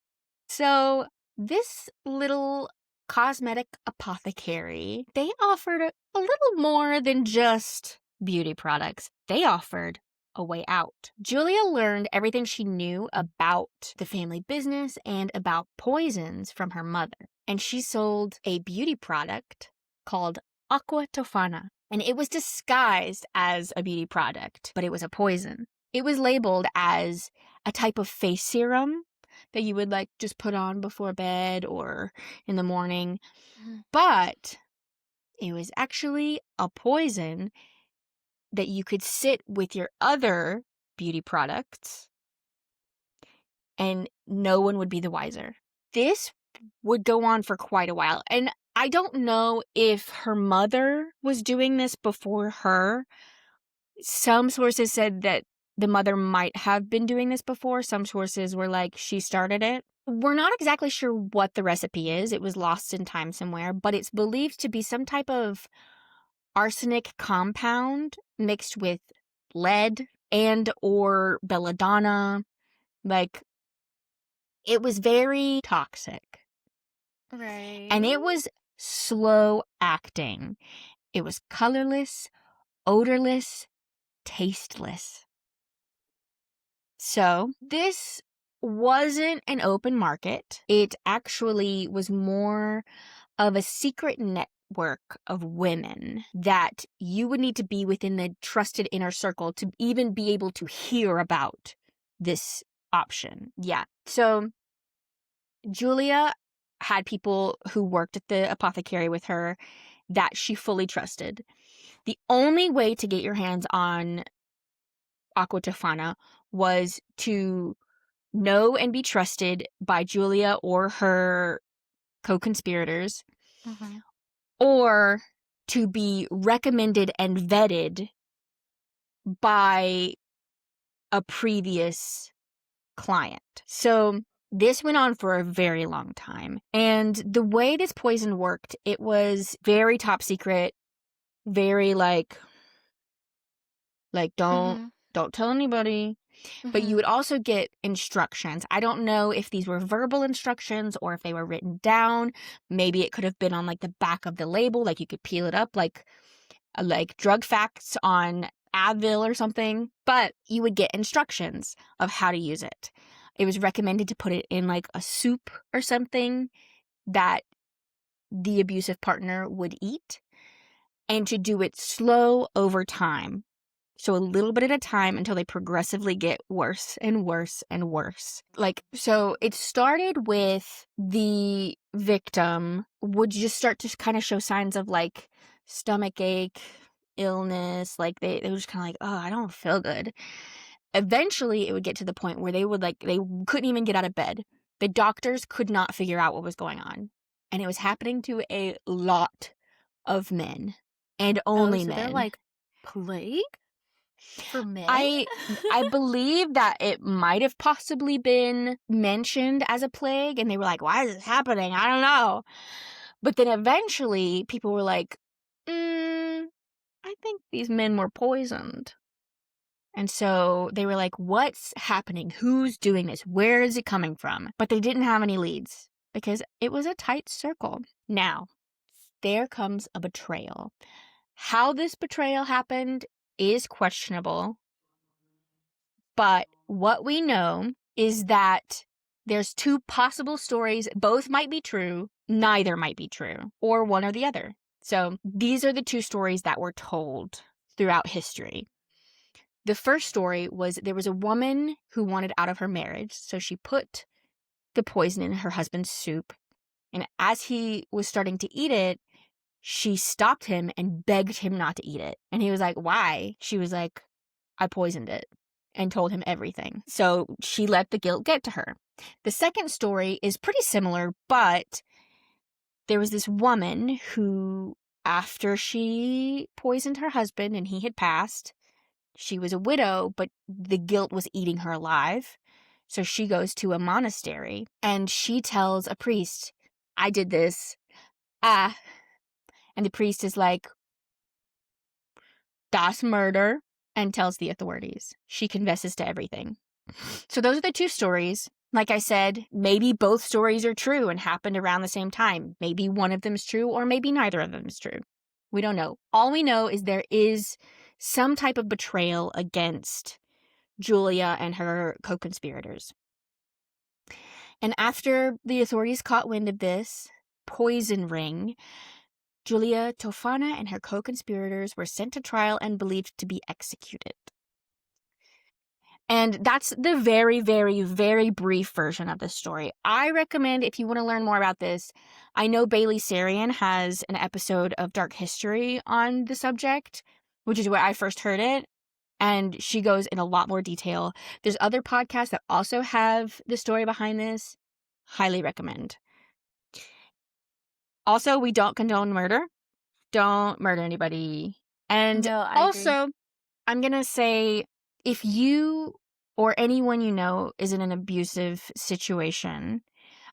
So this little cosmetic apothecary, they offered a little more than just beauty products. They offered a way out. Julia learned everything she knew about the family business and about poisons from her mother. And she sold a beauty product called Aqua Tofana. And it was disguised as a beauty product, but it was a poison. It was labeled as a type of face serum that you would just put on before bed or in the morning. But it was actually a poison that you could sit with your other beauty products and no one would be the wiser. This would go on for quite a while. And I don't know if her mother was doing this before her. Some sources said that the mother might have been doing this before. Some sources were like, she started it. We're not exactly sure what the recipe is. It was lost in time somewhere, but it's believed to be some type of arsenic compound mixed with lead and or belladonna. It was very toxic. Right. And it was slow acting. It was colorless, odorless, tasteless. So this wasn't an open market. It actually was more of a secret network of women that you would need to be within the trusted inner circle to even be able to hear about this option. Yeah. So Julia had people who worked at the apothecary with her that she fully trusted. The only way to get your hands on Aqua Tofana was to know and be trusted by Julia or her co-conspirators, Mm-hmm. or to be recommended and vetted by a previous client. So this went on for a very long time. And the way this poison worked, it was very top secret, very like Mm-hmm. don't tell anybody. But you would also get instructions. I don't know if these were verbal instructions or if they were written down. Maybe it could have been on like the back of the label, like you could peel it up like drug facts on Advil or something. But you would get instructions of how to use it. It was recommended to put it in like a soup or something that the abusive partner would eat, and to do it slow over time. So a little bit at a time until they progressively get worse and worse and worse. So it started with the victim would just start to kind of show signs of like stomach ache, illness. Like they were just kind of like, oh, I don't feel good. Eventually it would get to the point where they couldn't even get out of bed. The doctors could not figure out what was going on. And it was happening to a lot of men, and only so men. they're like plague for men? I believe that it might have possibly been mentioned as a plague, and they were like, why is this happening? I don't know. But then eventually people were like, I think these men were poisoned. And so they were like, what's happening? Who's doing this? Where is it coming from? But they didn't have any leads because it was a tight circle. Now, there comes a betrayal. How this betrayal happened is questionable. But what we know is that there's two possible stories. Both might be true. Neither might be true. Or one or the other. So these are the two stories that were told throughout history. The first story was there was a woman who wanted out of her marriage. So she put the poison in her husband's soup. And as he was starting to eat it, she stopped him and begged him not to eat it. And he was like, why? She was like, I poisoned it, and told him everything. So she let the guilt get to her. The second story is pretty similar, but there was this woman who, after she poisoned her husband and he had passed, she was a widow, but the guilt was eating her alive. So she goes to a monastery and she tells a priest, I did this. And the priest is like, that's murder, and tells the authorities. She confesses to everything. So those are the two stories. Like I said, maybe both stories are true and happened around the same time. Maybe one of them is true, or maybe neither of them is true. We don't know. All we know is there is some type of betrayal against Julia and her co-conspirators. And after the authorities caught wind of this poison ring, Julia Tofana and her co-conspirators were sent to trial and believed to be executed. And that's the very, very, very brief version of the story. I recommend, if you want to learn more about this, I know Bailey Sarian has an episode of Dark History on the subject, which is where I first heard it, and she goes in a lot more detail. There's other podcasts that also have the story behind this. Highly recommend. Also, we don't condone murder. Don't murder anybody. And No, I also, agree. I'm going to say, if you or anyone you know is in an abusive situation,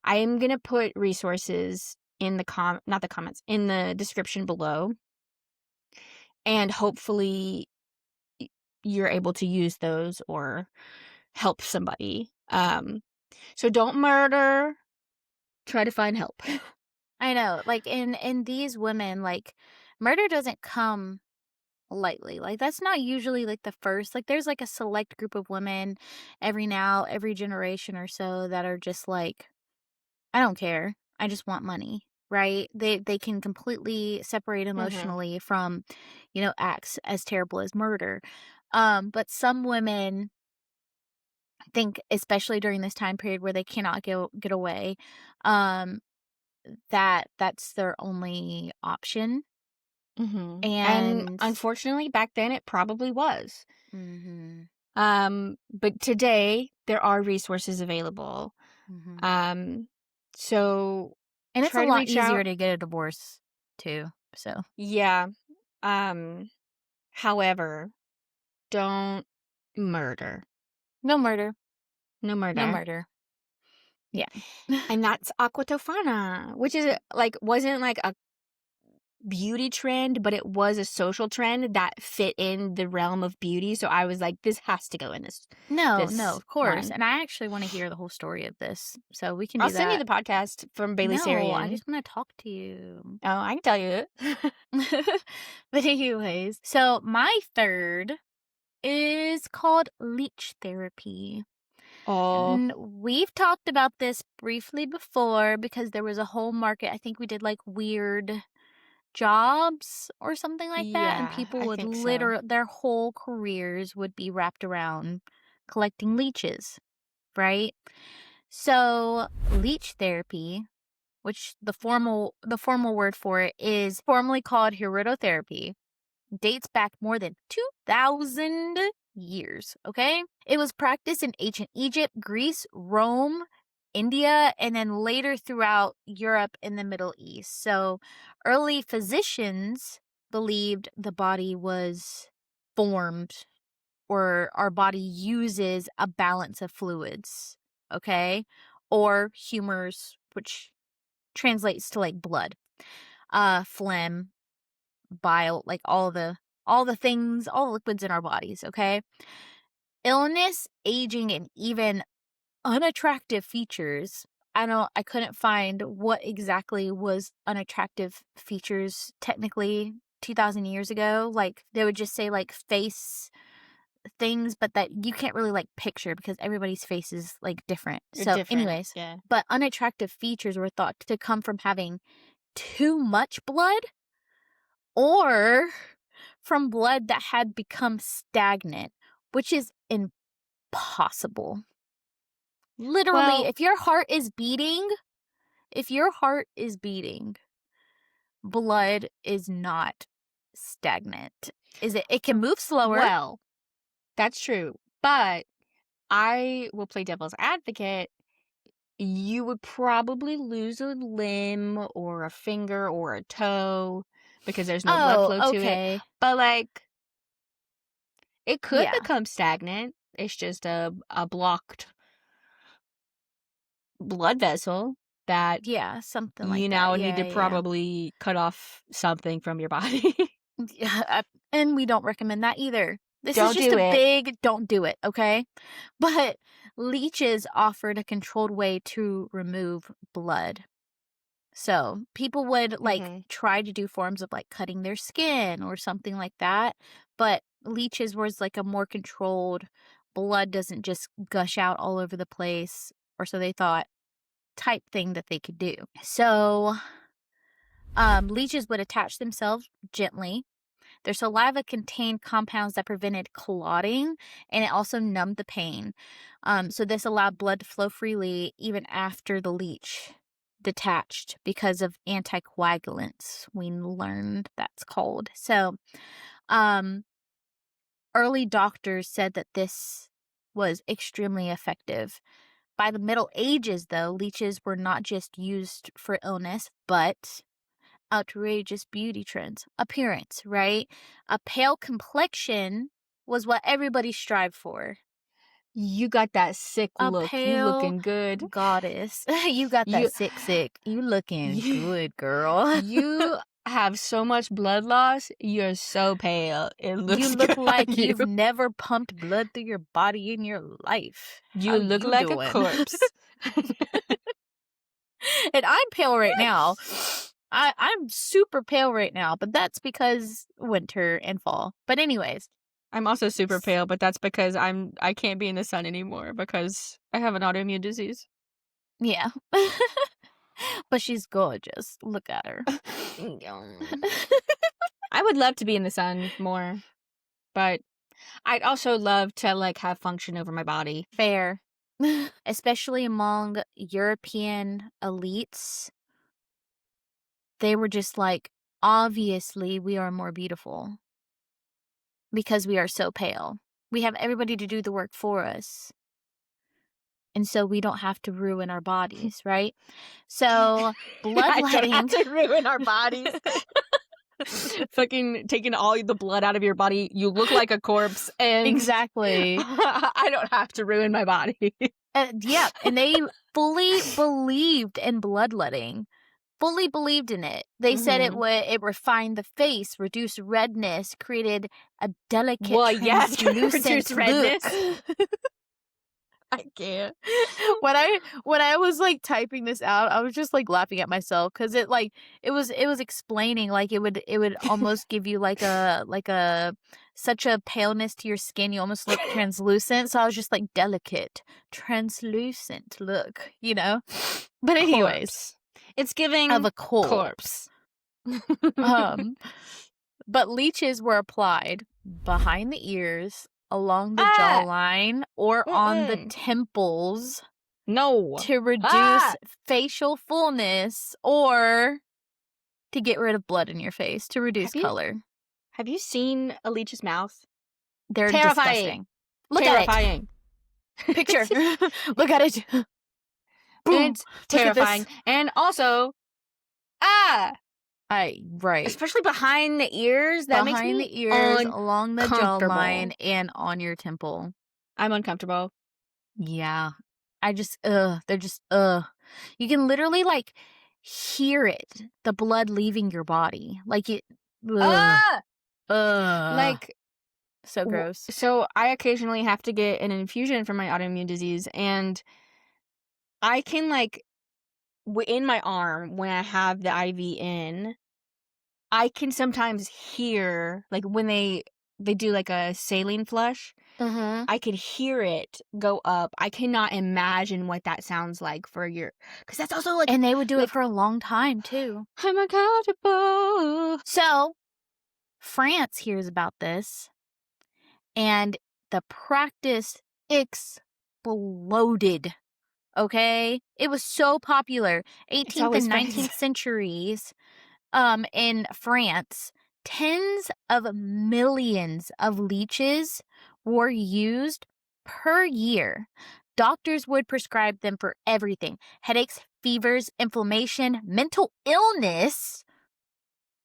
I am going to put resources in the not the comments, in the description below. And hopefully you're able to use those or help somebody. So don't murder. Try to find help. I know. Like in these women, like murder doesn't come lightly. Like that's not usually like the first. Like there's like a select group of women every generation or so that are just like, I don't care. I just want money. Right? They can completely separate emotionally from, acts as terrible as murder. But some women think, especially during this time period where they cannot get away, um, that's their only option. And And unfortunately, back then it probably was. mm-hmm. But today there are resources available. Mm-hmm. So And it's a try to lot reach easier out. to get a divorce too. So Yeah. Um, However, don't murder. no murder. No No murder. murder. Yeah. And that's aqua tofana, which is like wasn't like a beauty trend, but it was a social trend that fit in the realm of beauty. So I was like, this has to go in No, this of course. one. And I actually want to hear the whole story of this. So we can I'll do send you that. the podcast from Bailey No, I Sarian. just want to talk to you. Oh, I can tell you. But anyways, so my third is called leech therapy. Oh, And we've talked about this briefly before because there was a whole market. I think we did like weird jobs or something like that, and yeah, people I would think so. literally their whole careers would be wrapped around collecting leeches, right? So leech therapy, which the formal word for it is formally called heritotherapy, dates back more than 2,000 years, okay? It was practiced in ancient Egypt, Greece, Rome, India, and then later throughout Europe and the Middle East. So early physicians believed the body was formed, or our body uses a balance of fluids, okay? Or humors, which translates to like blood, phlegm, bile, like all the things, all the liquids in our bodies, okay? Illness, aging, and even unattractive features. I couldn't find what exactly was unattractive features technically 2000 years ago. Like they would just say like face things, but that you can't really like picture because everybody's face is like different. You're So different. anyways, Yeah. but unattractive features were thought to come from having too much blood or from blood that had become stagnant, which is impossible. Literally, Well, if your heart is beating, blood is not stagnant. It can move slower. well, that's true. But I will play devil's advocate. You would probably lose a limb or a finger or a toe because there's no blood Oh, flow to it. okay. But like it could Yeah. become stagnant. It's just a blocked blood vessel that Yeah, something like you that. now need Yeah, to yeah. probably cut off something from your body. Yeah, and we don't recommend that either. This is Don't just do a it. big don't do it, okay? But leeches offered a controlled way to remove blood. So people would like Hmm. try to do forms of like cutting their skin or something like that. But leeches was like a more controlled, blood doesn't just gush out all over the place, or so they thought, type thing that they could do. So leeches would attach themselves gently. Their saliva contained compounds that prevented clotting, and it also numbed the pain. So this allowed blood to flow freely even after the leech detached because of anticoagulants. We learned that's called. So early doctors said that this was extremely effective. By the Middle Ages, though, leeches were not just used for illness, but outrageous beauty trends. Appearance, right? A pale complexion was what everybody strived for. You got that sick A look. You pale looking good. goddess. You got that You sick. You looking you good, girl. you have so much blood loss. You're so pale. It You looks look good on like you. you've never pumped blood through your body in your life. You How look you like a doing? corpse. And I'm pale right now. I'm super pale right now, but that's because winter and fall. But anyways, I'm also super pale, but that's because I can't be in the sun anymore because I have an autoimmune disease. yeah. But she's gorgeous. Look at her. I would love to be in the sun more, but I'd also love to like have function over my body. Fair. Especially among European elites. They were just like, obviously, we are more beautiful because we are so pale. We have everybody to do the work for us. And so we don't have to ruin our bodies, right? So I don't bloodletting. have to ruin our bodies. Fucking taking all the blood out of your body. You look like a corpse, and Exactly. I don't have to ruin my body. Yeah, and they fully believed in bloodletting. Fully believed in it. They said it refined the face, reduced redness, created a delicate translucent reduce redness. look. I can't. When I was like typing this out, I was just like laughing at myself because it was explaining like it would almost give you like a such a paleness to your skin, you almost look translucent. So I was just like delicate, translucent look, you know. But anyways, Corpse. It's giving of a corpse. But leeches were applied behind the ears, along the jawline, or on the temples. No. To reduce facial fullness or to get rid of blood in your face, to reduce color. Have you seen a leech's mouth? They're terrifying. disgusting. Look at it. Picture. Look at it. Boom. It's terrifying. And also, right. Especially behind the ears. That makes me the ears, along the jawline, and on your temple. I'm uncomfortable. Yeah. I just, they're just, You can literally, like, hear it. The blood leaving your body. Like, it, Like, so gross. So I occasionally have to get an infusion for my autoimmune disease, and I can, like, in my arm, when I have the IV in, I can sometimes hear, like, when they do, like, a saline flush, I can hear it go up. I cannot imagine what that sounds like for your... Because that's also, like... And they would do it for a long time, too. I'm uncomfortable. So, France hears about this, and the practice exploded. Okay? It was so popular. 18th and 19th centuries, in France, tens of millions of leeches were used per year. Doctors would prescribe them for everything: headaches, fevers, inflammation, mental illness.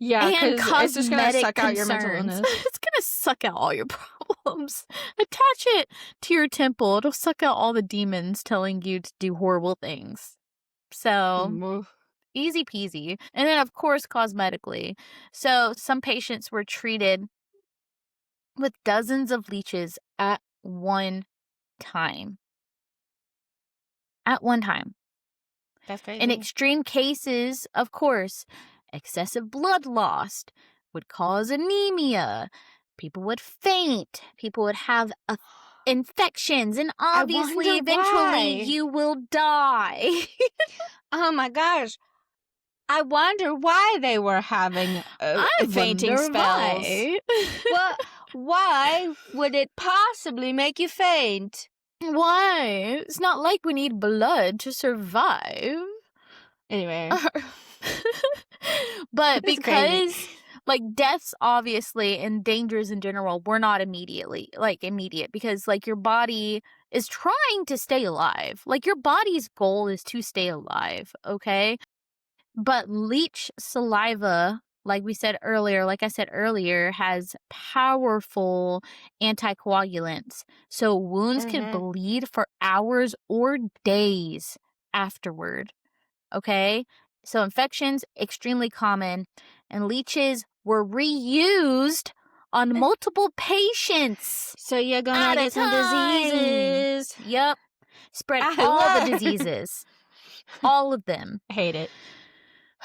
Yeah, and cosmetic it's just gonna suck out your mental concerns. illness. It's gonna suck out all your problems. Attach it to your temple. It'll suck out all the demons telling you to do horrible things. So, easy peasy. And then, of course, cosmetically. So, some patients were treated with dozens of leeches at one time. At one time. That's crazy. In extreme cases, of course, excessive blood loss would cause anemia. People would faint. People would have infections. And obviously, eventually, you will die. Oh my gosh. I wonder why they were having fainting spells. Well, why would it possibly make you faint? Why? It's not like we need blood to survive. Anyway. But because, like, deaths, obviously, and dangers in general were not immediate. Because, like, your body is trying to stay alive. Like, your body's goal is to stay alive, okay? But leech saliva, like I said earlier, has powerful anticoagulants. So wounds can bleed for hours or days afterward. Okay? So infections, extremely common. And leeches were reused on multiple patients. So you're gonna get some diseases. Yep. Spread all the diseases. All of them. I hate it.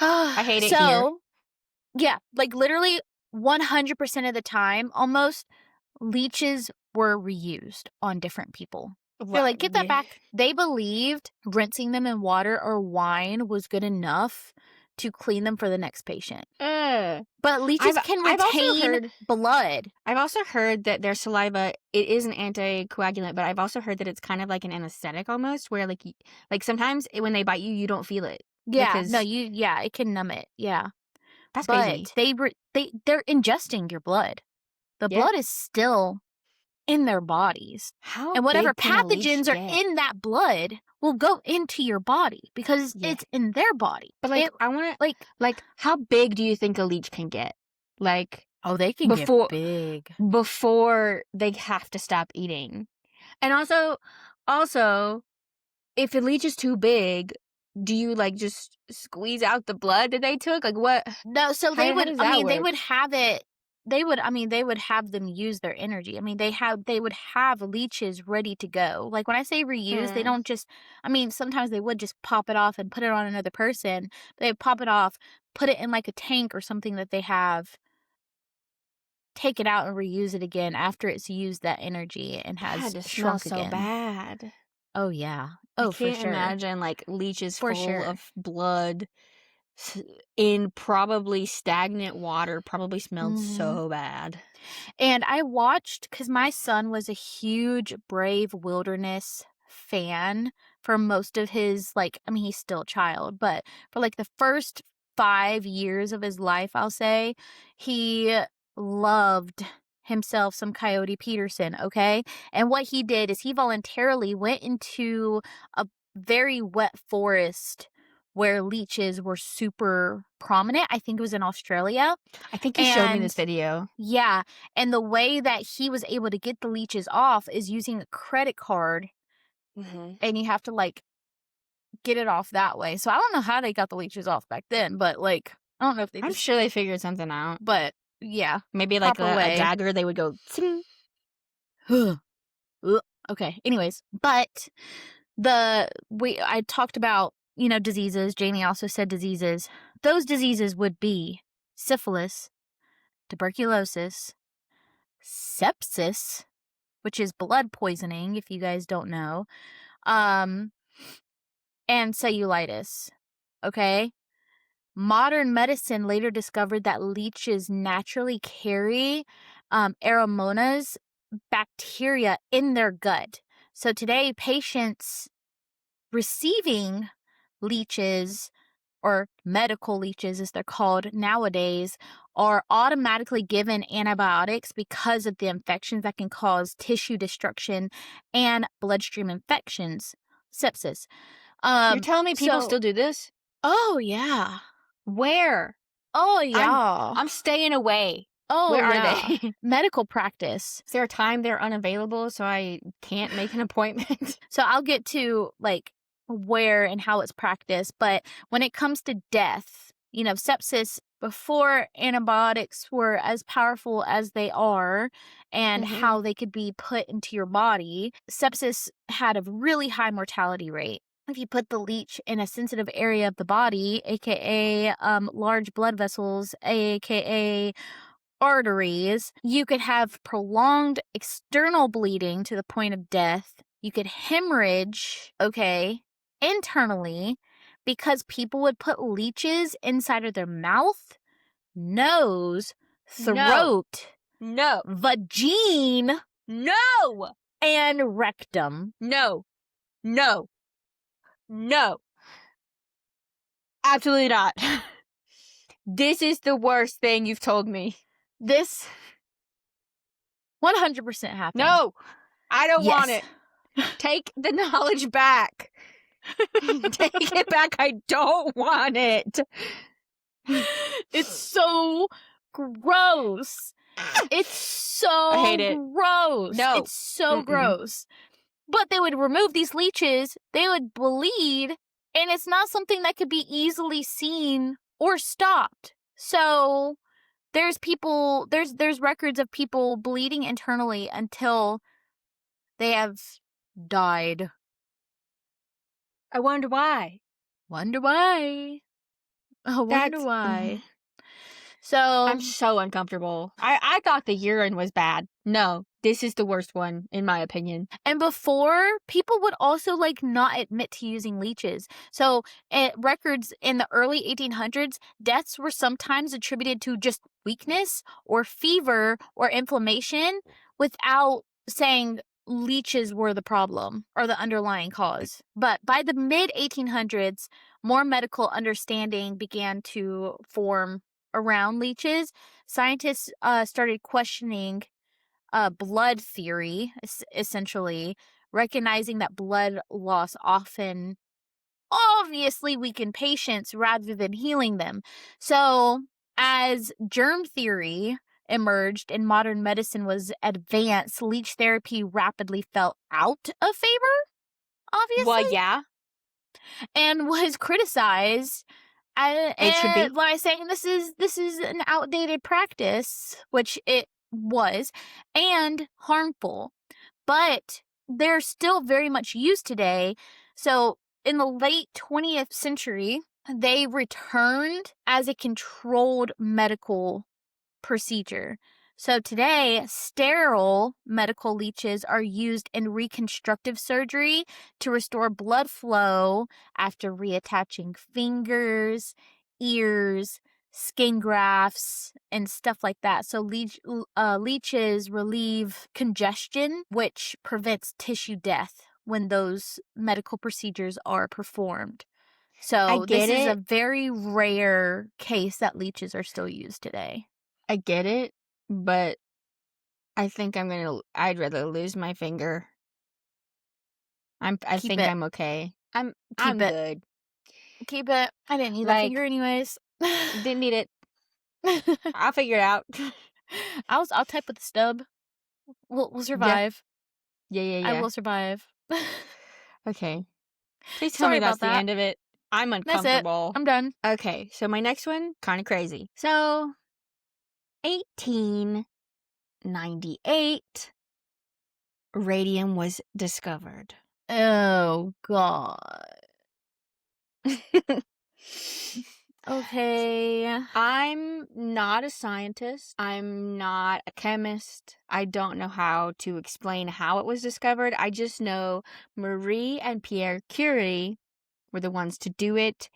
I hate it here. Yeah, like literally 100% of the time, almost, leeches were reused on different people. They're like, get that back. They believed rinsing them in water or wine was good enough to clean them for the next patient. But leeches can retain blood. I've also heard that their saliva, it is an anticoagulant, but I've also heard that it's kind of like an anesthetic almost, where like sometimes when they bite you, you don't feel it. Yeah, it can numb it. Yeah. That's crazy. But they're ingesting your blood. The blood is still in their bodies. How And whatever big can a leech pathogens are get? in that blood will go into your body because Yeah. it's in their body. But like, It- I want to, like, like, how big do you think a leech can get? Like, oh, they can before get big. before they have to stop eating. And also, if a leech is too big, do you like just squeeze out the blood that they took? Like what? No, so How- they how would, does I that mean, they work? would have it, they would have them use their energy. I mean, they would have leeches ready to go. Like when I say reuse, they don't just, I mean, sometimes they would just pop it off and put it on another person. They pop it off, put it in like a tank or something that they have, take it out and reuse it again after it's used that energy and has God, it shrunk smells so again. bad. Oh yeah. I Oh, for can't sure. imagine like leeches For full sure. of blood in probably stagnant water. Probably smelled Mhm. so bad. And I watched, because my son was a huge Brave Wilderness fan for most of his, like, I mean, he's still a child, but for like the first 5 years of his life, I'll say, he loved himself some Coyote Peterson, okay? And what he did is he voluntarily went into a very wet forest where leeches were super prominent. I think it was in Australia. I think you showed me this And- video. Yeah, and the way that he was able to get the leeches off is using a credit card, and you have to like get it off that way. So I don't know how they got the leeches off back then, but like I don't know if they I'm just, sure they figured something out. but yeah. Maybe like Proper a way. dagger, they would go. Ting. Okay, anyways, but I talked about, diseases. Jamie also said diseases. Those diseases would be syphilis, tuberculosis, sepsis, which is blood poisoning, if you guys don't know, and cellulitis. Okay? Modern medicine later discovered that leeches naturally carry Aeromonas bacteria in their gut. So today, patients receiving leeches, or medical leeches as they're called nowadays, are automatically given antibiotics because of the infections that can cause tissue destruction and bloodstream infections, sepsis. You're telling me people so- still do this? Oh yeah. Where? Oh yeah. I'm staying away. Oh Where yeah. are they? Medical practice. Is there a time they're unavailable so I can't make an appointment? So I'll get to like where and how it's practiced, but when it comes to death, sepsis, before antibiotics were as powerful as they are and how they could be put into your body, sepsis had a really high mortality rate. If you put the leech in a sensitive area of the body, aka large blood vessels, aka arteries, you could have prolonged external bleeding to the point of death. You could hemorrhage, internally, because people would put leeches inside of their mouth, nose, throat, No. vagine, No. and rectum. No. No. No. Absolutely not. This is the worst thing you've told me. This 100% happened. No. I don't want Yes. it. Take the knowledge back. Take it back. I don't want it. It's so gross. It's so I hate it. gross. No. It's so Mm-mm. gross. But they would remove these leeches, they would bleed, and it's not something that could be easily seen or stopped. So there's records of people bleeding internally until they have died. I wonder why. Wonder why. I wonder That's- why. So I'm so uncomfortable. I thought the urine was bad. No, this is the worst one, in my opinion. And before, people would also not admit to using leeches. So records in the early 1800s, deaths were sometimes attributed to just weakness or fever or inflammation without saying leeches were the problem or the underlying cause. But by the mid 1800s, more medical understanding began to form around leeches. Scientists started questioning blood theory, essentially, recognizing that blood loss often obviously weaken patients rather than healing them. So, as germ theory emerged and modern medicine was advanced, leech therapy rapidly fell out of favor, obviously. Well, yeah. And was criticized. It should be. By saying this is an outdated practice, which it was, and harmful. But they're still very much used today. So in the late 20th century, they returned as a controlled medical procedure. So today, sterile medical leeches are used in reconstructive surgery to restore blood flow after reattaching fingers, ears, skin grafts, and stuff like that. So leeches relieve congestion, which prevents tissue death when those medical procedures are performed. So this is a very rare case that leeches are still used today. I get it, but I think I'd rather lose my finger. I think I'm okay. I'm good. Keep it. I didn't need that finger anyways. Didn't need it. I'll figure it out. I'll type with the stub. We'll survive. Yeah. I will survive. Okay. Please tell me that's the end of it. I'm uncomfortable. That's it. I'm done. Okay, so my next one, kind of crazy. So, 1898, radium was discovered. Oh, God. Okay. I'm not a scientist. I'm not a chemist. I don't know how to explain how it was discovered. I just know Marie and Pierre Curie were the ones to do it.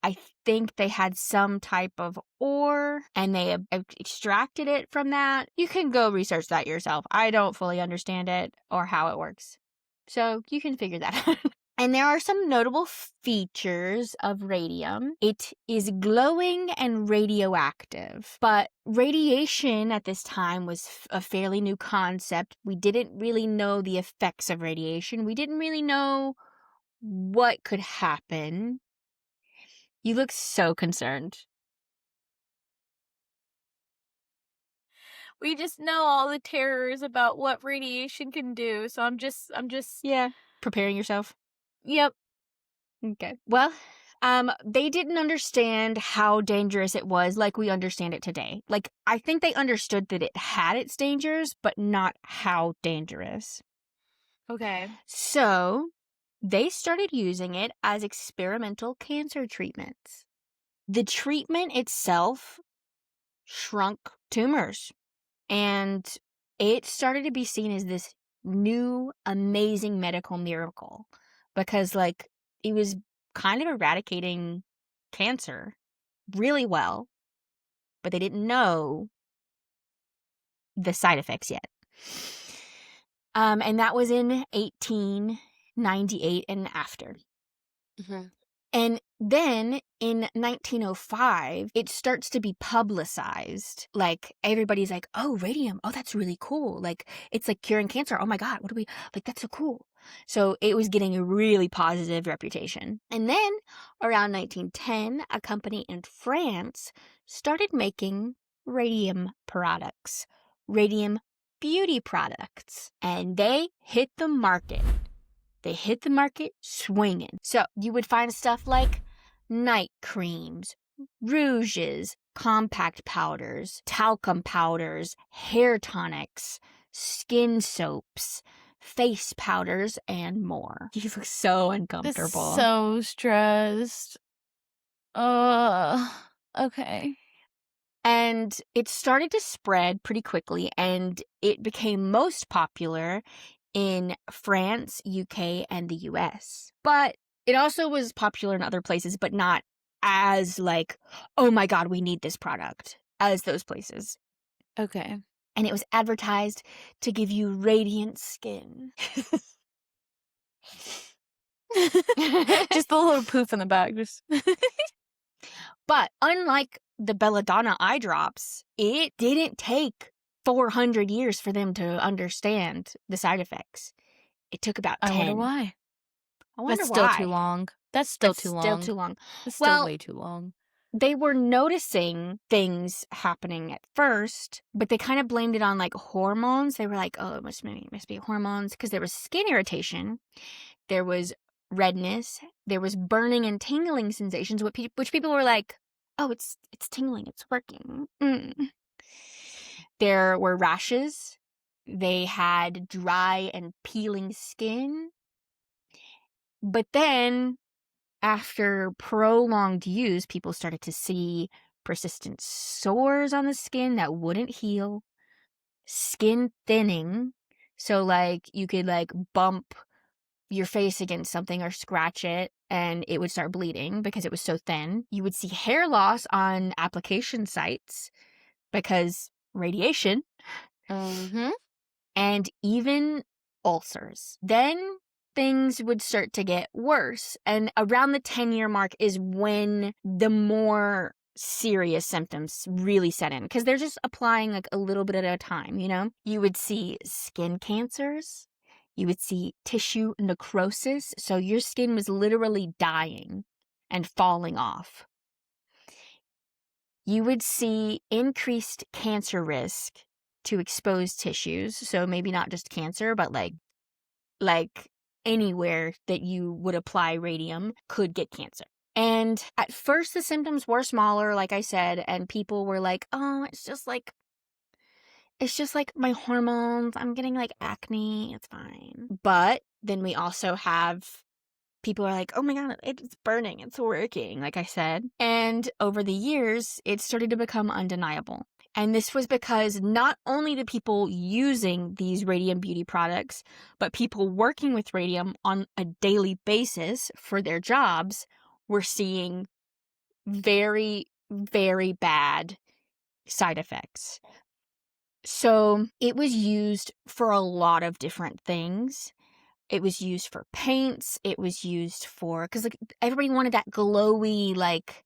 I think they had some type of ore and they extracted it from that. You can go research that yourself. I don't fully understand it or how it works. So you can figure that out. And there are some notable features of radium. It is glowing and radioactive, but radiation at this time was a fairly new concept. We didn't really know the effects of radiation. We didn't really know what could happen. You look so concerned. We just know all the terrors about what radiation can do, so I'm just Yeah, preparing yourself. Yep. Okay. Well, they didn't understand how dangerous it was like we understand it today. Like, I think they understood that it had its dangers, but not how dangerous. Okay. So, they started using it as experimental cancer treatments. The treatment itself shrunk tumors, and it started to be seen as this new, amazing medical miracle because, like, it was kind of eradicating cancer really well, but they didn't know the side effects yet. And that was in 1898 and after. Mm-hmm. And then in 1905, it starts to be publicized. Like, everybody's like, oh, radium. Oh, that's really cool. Like, it's like curing cancer. Oh my God, what do we, like, that's so cool. So it was getting a really positive reputation. And then around 1910, a company in France started making radium products, radium beauty products, and they hit the market. They hit the market swinging. So you would find stuff like night creams, rouges, compact powders, talcum powders, hair tonics, skin soaps, face powders, and more. You look so uncomfortable. So stressed. Okay. And it started to spread pretty quickly, and it became most popular in France, UK, and the US. But it also was popular in other places, but not as like, oh my God, we need this product, as those places. Okay. And it was advertised to give you radiant skin. Just a little poof in the back. Just But unlike the belladonna eye drops, it didn't take 400 years for them to understand the side effects. It took about 10. I wonder why. I wonder That's still why. too long. That's still too long. Still too long. That's still Well, way too long. they were noticing things happening at first, but they kind of blamed it on like hormones. They were like, oh, it must be hormones, because there was skin irritation, there was redness, there was burning and tingling sensations, which people were like, oh, it's tingling, it's working. There were rashes. They had dry and peeling skin. But then, after prolonged use, people started to see persistent sores on the skin that wouldn't heal, skin thinning. So, like, you could, like, bump your face against something or scratch it and it would start bleeding because it was so thin. You would see hair loss on application sites because radiation. Mm-hmm. And even ulcers. Then things would start to get worse. And around the 10-year mark is when the more serious symptoms really set in, because they're just applying like a little bit at a time, you know? You would see skin cancers. You would see tissue necrosis. So your skin was literally dying and falling off. You would see increased cancer risk to exposed tissues. So maybe not just cancer, but like anywhere that you would apply radium could get cancer. And at first the symptoms were smaller, like I said, and people were like, oh, it's just like my hormones. I'm getting like acne. It's fine. But then we also have people are like, oh my God, it's burning. It's working, like I said. And over the years, it started to become undeniable. And this was because not only the people using these radium beauty products, but people working with radium on a daily basis for their jobs were seeing very, very bad side effects. So it was used for a lot of different things. It was used for paints. It was used for, because like everybody wanted that glowy, like,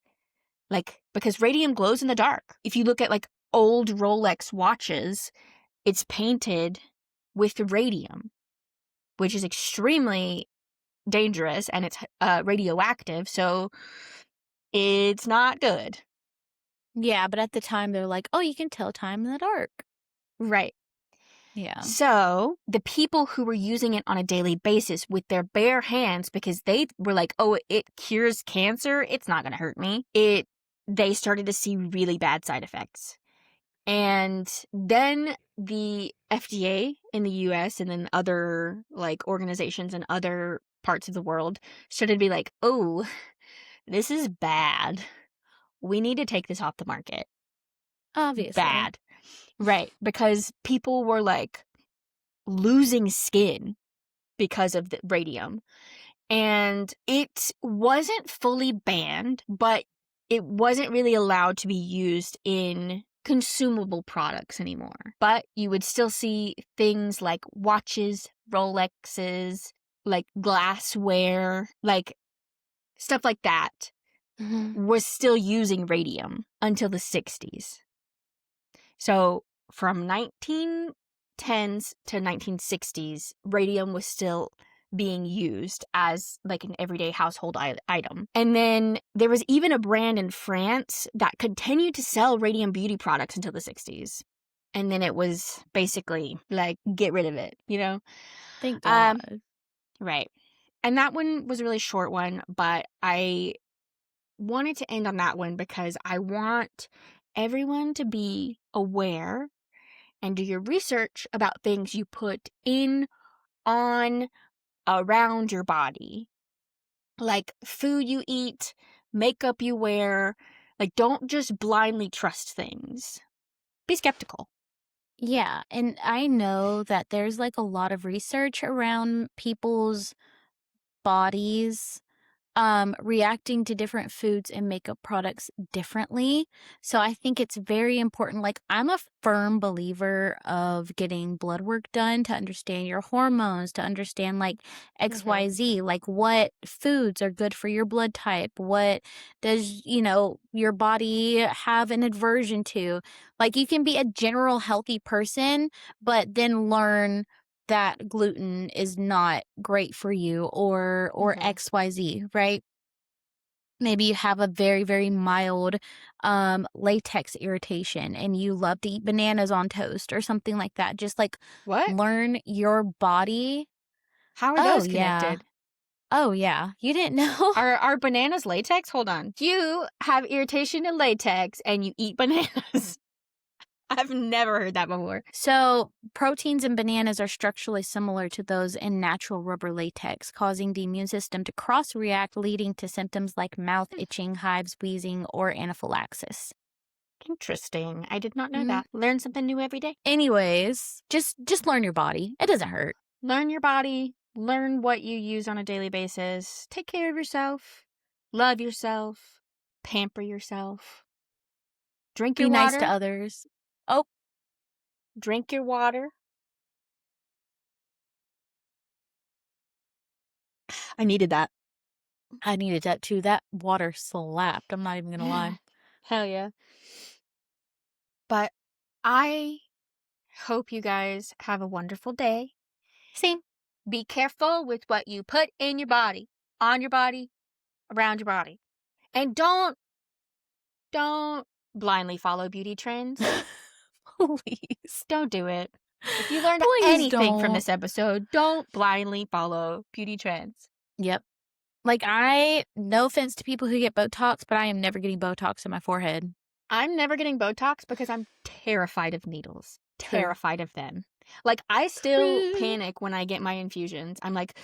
because radium glows in the dark. If you look at like old Rolex watches, it's painted with radium, which is extremely dangerous, and it's radioactive, so it's not good. Yeah, but at the time they're like, oh, you can tell time in the dark. Right. Yeah. So the people who were using it on a daily basis with their bare hands, because they were like, oh, it cures cancer, it's not going to hurt me. They started to see really bad side effects. And then the FDA in the US and then other like organizations in other parts of the world started to be like, oh, this is bad. We need to take this off the market. Obviously. Bad. Right. Because people were like losing skin because of the radium. And it wasn't fully banned, but it wasn't really allowed to be used in consumable products anymore. But you would still see things like watches, Rolexes, like glassware, like stuff like that was still using radium until the 60s. So from 1910s to 1960s, radium was still being used as like an everyday household item. And then there was even a brand in France that continued to sell radium beauty products until the 60s. And then it was basically like, get rid of it, you know? Thank God. Right. And that one was a really short one, but I wanted to end on that one because I want everyone to be aware and do your research about things you put in, on, around your body. Like food you eat, makeup you wear. Like, don't just blindly trust things. Be skeptical. Yeah, and I know that there's like a lot of research around people's bodies reacting to different foods and makeup products differently. So I think it's very important. Like, I'm a firm believer of getting blood work done to understand your hormones, to understand like XYZ, like what foods are good for your blood type, what does, your body have an aversion to. Like, you can be a general healthy person, but then learn that gluten is not great for you, or XYZ, right? Maybe you have a very, very mild latex irritation and you love to eat bananas on toast or something like that. Just like What? learn your body. How are those connected? Oh, yeah. You didn't know? Are bananas latex? Hold on. You have irritation in latex and you eat bananas. I've never heard that before. So, proteins in bananas are structurally similar to those in natural rubber latex, causing the immune system to cross-react, leading to symptoms like mouth itching, hives, wheezing, or anaphylaxis. Interesting. I did not know that. Learn something new every day. Anyways, just learn your body. It doesn't hurt. Learn your body. Learn what you use on a daily basis. Take care of yourself. Love yourself. Pamper yourself. Drink your Be water. nice to others. Oh, Drink your water. I needed that. I needed that too. That water slapped. I'm not even going to lie. Hell yeah. But I hope you guys have a wonderful day. Same. Be careful with what you put in your body, on your body, around your body. And don't blindly follow beauty trends. Please. Don't do it. If you learned Please anything from don't. this episode, don't blindly follow beauty trends. Yep. Like, no offense to people who get Botox, but I am never getting Botox in my forehead. I'm never getting Botox because I'm terrified of needles. True. Terrified of them. Like, I still True. panic when I get my infusions. I'm like...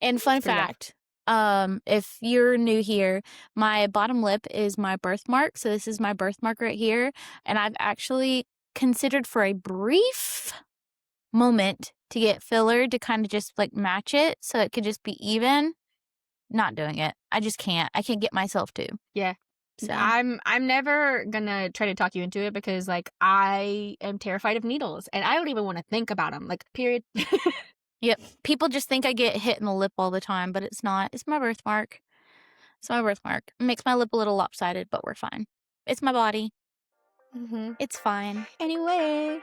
And fun fact, if you're new here, my bottom lip is my birthmark. So this is my birthmark right here. And I've actually considered for a brief moment to get filler to kind of just like match it so it could just be even. Not doing it. I just can't. I can't get myself to. Yeah. So I'm never gonna try to talk you into it because like I am terrified of needles and I don't even want to think about them. Like, period. Yep. People just think I get hit in the lip all the time, but it's not. It's my birthmark. It's my birthmark. It makes my lip a little lopsided, but we're fine. It's my body. It's fine. Anyways,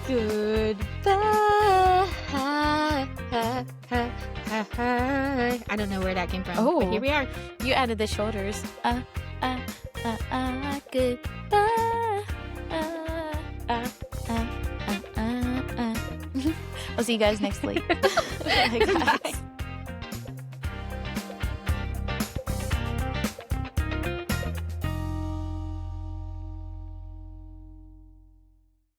goodbye. I don't know where that came from. Oh. But here we are. You added the shoulders. Goodbye. I'll see you guys next week. Bye, guys.